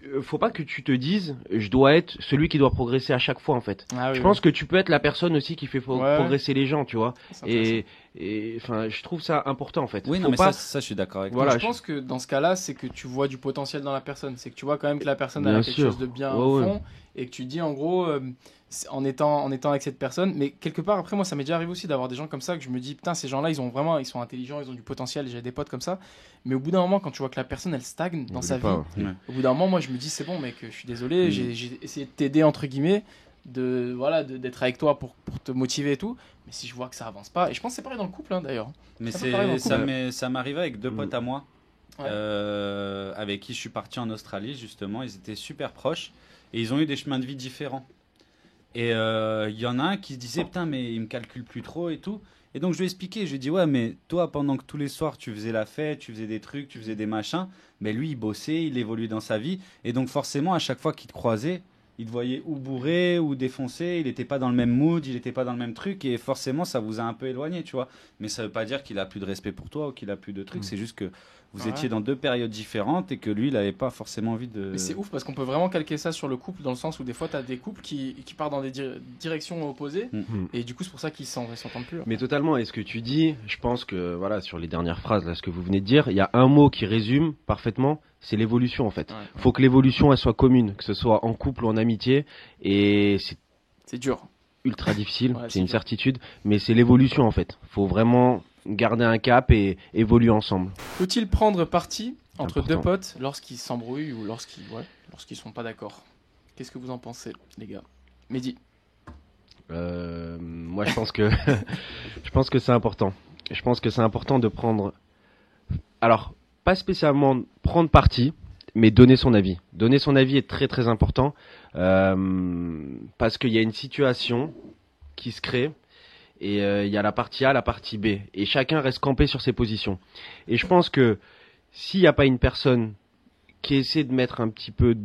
Ouais. faut pas que tu te dises, je dois être celui qui doit progresser à chaque fois, en fait. Ah oui, Je oui. pense que tu peux être la personne aussi qui fait Ouais. progresser les gens, tu vois. C'est intéressant. Et enfin, je trouve ça important, en fait. Oui, non, Faut mais pas, ça, je suis d'accord avec Voilà, Mais je pense que dans ce cas-là, c'est que tu vois du potentiel dans la personne. C'est que tu vois quand même que la personne elle Bien a quelque sûr. chose de bien Ouais, au ouais. fond et que tu dis en gros, en étant avec cette personne. Mais quelque part, après, moi, ça m'est déjà arrivé aussi d'avoir des gens comme ça que je me dis, putain, ces gens-là, ils sont intelligents, ils ont du potentiel. J'ai des potes comme ça. Mais au bout d'un moment, quand tu vois que la personne, elle stagne dans Oublie sa vie, pas. Ouais. au bout d'un moment, moi, je me dis, c'est bon, mec, je suis désolé, Mm. j'ai essayé de t'aider, entre guillemets, d'être avec toi pour te motiver et tout. Mais si je vois que ça avance pas, et je pense que c'est pareil dans le couple, hein, d'ailleurs. Mais C'est un peu pareil dans le couple. ça m'arrivait avec deux potes à moi, Ouais. avec qui je suis parti en Australie justement. Ils étaient super proches et ils ont eu des chemins de vie différents. Et il y en a un qui se disait putain mais il me calcule plus trop et tout. Et donc je lui ai expliqué, je lui ai dit ouais mais toi pendant que tous les soirs tu faisais la fête, tu faisais des trucs, tu faisais des machins, mais lui il bossait, il évoluait dans sa vie et donc forcément à chaque fois qu'il te croisait, il te voyait ou bourré ou défoncé, il n'était pas dans le même mood, il n'était pas dans le même truc, et forcément ça vous a un peu éloigné, tu vois. Mais ça veut pas dire qu'il a plus de respect pour toi ou qu'il a plus de trucs, c'est juste que vous étiez dans 2 périodes différentes et que lui, il n'avait pas forcément envie de... Mais c'est ouf parce qu'on peut vraiment calquer ça sur le couple dans le sens où des fois tu as des couples qui partent dans des directions opposées et du coup c'est pour ça qu'ils s'entendent plus. Mais totalement, et ce que tu dis, je pense que voilà, sur les dernières phrases, là, ce que vous venez de dire, il y a un mot qui résume parfaitement, c'est l'évolution en fait. Ouais. Faut que l'évolution elle soit commune, que ce soit en couple ou en amitié, et c'est dur. Ultra difficile, Ouais, c'est une dur. certitude, mais c'est l'évolution en fait. Faut vraiment garder un cap et évoluer ensemble. Faut-il prendre parti entre Important. 2 potes lorsqu'ils s'embrouillent ou lorsqu'ils sont pas d'accord? Qu'est-ce que vous en pensez, les gars? Mehdi. Moi, je pense que c'est important. Je pense que c'est important de prendre. Alors, pas spécialement prendre parti, mais donner son avis. Donner son avis est très très important parce qu'il y a une situation qui se crée. Et il y a la partie A, la partie B. Et chacun reste campé sur ses positions. Et je pense que s'il n'y a pas une personne qui essaie de mettre un petit peu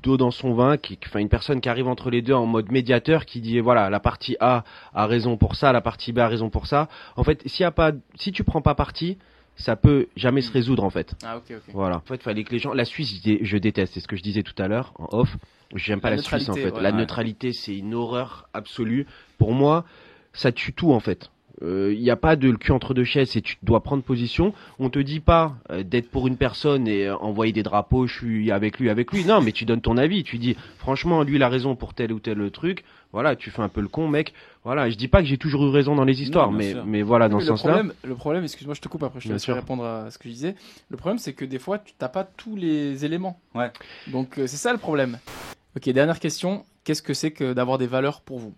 d'eau dans son vin, enfin une personne qui arrive entre les deux en mode médiateur, qui dit voilà, la partie A a raison pour ça, la partie B a raison pour ça. En fait, si tu prends pas parti, ça peut jamais se résoudre en fait. Ah ok. Voilà. En fait, il fallait que les gens. La Suisse, je déteste. C'est ce que je disais tout à l'heure en off. J'aime pas la Suisse en fait. Ouais, la neutralité, c'est une horreur absolue. Pour moi, ça tue tout en fait. Il n'y a pas de le cul entre deux chaises et tu dois prendre position. On te dit pas d'être pour une personne et envoyer des drapeaux, je suis avec lui. Non, mais tu donnes ton avis. Tu dis franchement, lui il a raison pour tel ou tel truc. Voilà, tu fais un peu le con, mec. Voilà, je dis pas que j'ai toujours eu raison dans les histoires, Non, bien sûr. mais voilà, dans Mais ce sens-là. le problème, excuse-moi, je te coupe après, je te Bien laisse sûr. répondre à ce que je disais. Le problème, c'est que des fois, tu n'as pas tous les éléments. Ouais. Donc, c'est ça le problème. Ok, dernière question. Qu'est-ce que c'est que d'avoir des valeurs pour vous?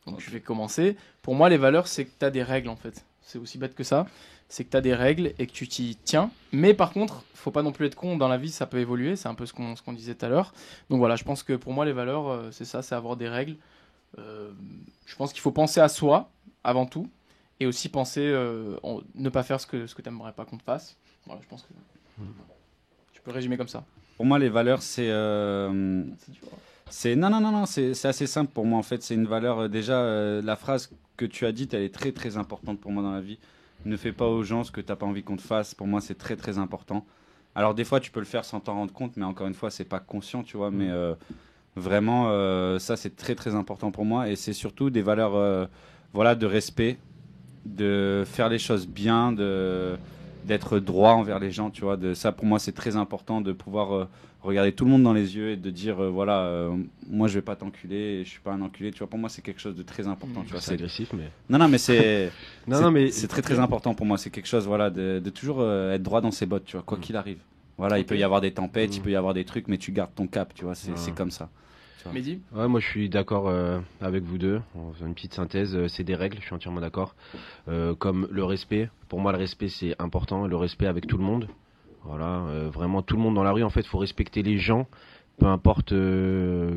Donc, je vais commencer. Pour moi, les valeurs, c'est que tu as des règles, en fait. C'est aussi bête que ça. C'est que tu as des règles et que tu t'y tiens. Mais par contre, faut pas non plus être con. Dans la vie, ça peut évoluer. C'est un peu ce qu'on disait tout à l'heure. Donc voilà, je pense que pour moi, les valeurs, c'est ça, c'est avoir des règles. Je pense qu'il faut penser à soi avant tout et aussi penser ne pas faire ce que tu n'aimerais pas qu'on te fasse. Voilà, je pense que tu peux le résumer comme ça. Pour moi, les valeurs, c'est... C'est dur, hein. Non, c'est assez simple pour moi en fait. C'est une valeur, déjà, la phrase que tu as dite, elle est très très importante pour moi dans la vie. Ne fais pas aux gens ce que tu n'as pas envie qu'on te fasse. Pour moi, c'est très très important. Alors des fois, tu peux le faire sans t'en rendre compte, mais encore une fois, c'est pas conscient, tu vois. Mais vraiment, ça, c'est très très important pour moi. Et c'est surtout des valeurs voilà, de respect, de faire les choses bien, d'être droit envers les gens, tu vois. Ça, pour moi, c'est très important de pouvoir regarder tout le monde dans les yeux et de dire, voilà, moi, je vais pas t'enculer, je suis pas un enculé, tu vois. Pour moi, c'est quelque chose de très important, tu vois. C'est agressif, mais. Non, mais c'est... Non, mais c'est très très important pour moi. C'est quelque chose, voilà, de toujours être droit dans ses bottes, tu vois, quoi qu'il arrive. Voilà, il peut y avoir des tempêtes, il peut y avoir des trucs, mais tu gardes ton cap, tu vois. C'est comme ça. Mehdi? Ouais, moi je suis d'accord avec vous deux. On fait une petite synthèse. C'est des règles, je suis entièrement d'accord. Comme le respect. Pour moi, le respect c'est important. Le respect avec tout le monde. Voilà, vraiment tout le monde dans la rue. En fait, faut respecter les gens, peu importe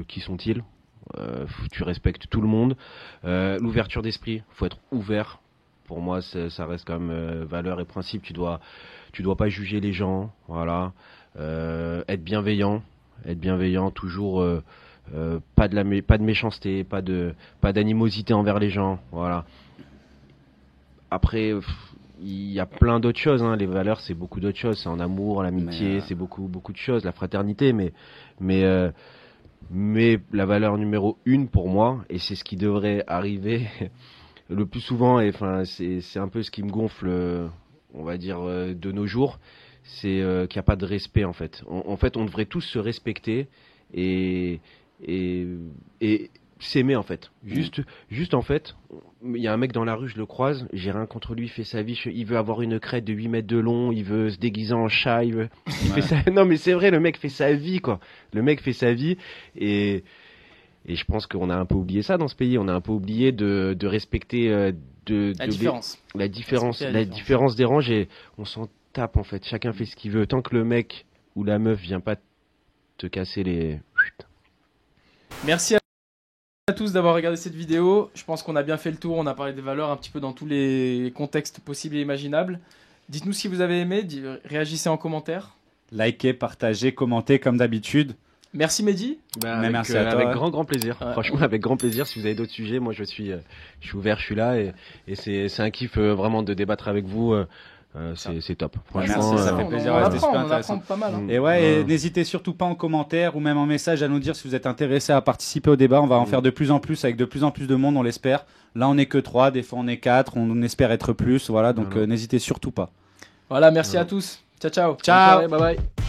qui sont-ils. Tu respectes tout le monde. L'ouverture d'esprit, faut être ouvert. Pour moi, ça reste quand même valeur et principe. Tu dois pas juger les gens. Voilà, être bienveillant, toujours. Pas de méchanceté, pas d'animosité envers les gens, voilà. Après, il y a plein d'autres choses, hein. Les valeurs, c'est beaucoup d'autres choses. C'est en amour, l'amitié, c'est beaucoup de choses, la fraternité, mais la valeur numéro 1 pour moi, et c'est ce qui devrait arriver le plus souvent, et enfin, c'est un peu ce qui me gonfle, on va dire, de nos jours, c'est qu'il n'y a pas de respect en fait. En fait, on devrait tous se respecter et s'aimer en fait. Juste en fait, il y a un mec dans la rue, je le croise, j'ai rien contre lui, il fait sa vie, il veut avoir une crête de 8 mètres de long, il veut se déguiser en chat, il fait ça. Non mais c'est vrai, le mec fait sa vie quoi. Le mec fait sa vie et je pense qu'on a un peu oublié ça dans ce pays, on a un peu oublié de respecter La différence. La différence dérange et on s'en tape en fait, chacun fait ce qu'il veut tant que le mec ou la meuf vient pas te casser les... Merci à tous d'avoir regardé cette vidéo. Je pense qu'on a bien fait le tour. On a parlé des valeurs un petit peu dans tous les contextes possibles et imaginables. Dites-nous si vous avez aimé. Réagissez en commentaire. Likez, partagez, commentez comme d'habitude. Merci Mehdi. Mais merci à toi, avec ouais. grand plaisir. Ouais. Franchement, avec grand plaisir. Si vous avez d'autres sujets, moi je suis ouvert, je suis là et c'est un kiff vraiment de débattre avec vous. C'est top. Franchement, Merci, ça fait plaisir. Ouais, c'était super On intéressant. apprend pas mal. Hein. Et et n'hésitez surtout pas en commentaire ou même en message à nous dire si vous êtes intéressé à participer au débat. On va en faire de plus en plus avec de plus en plus de monde, on l'espère. Là, on n'est que 3, des fois on est 4, on espère être plus. Voilà, donc n'hésitez surtout pas. Voilà, merci à tous. Ciao, ciao. Ciao. Bye bye.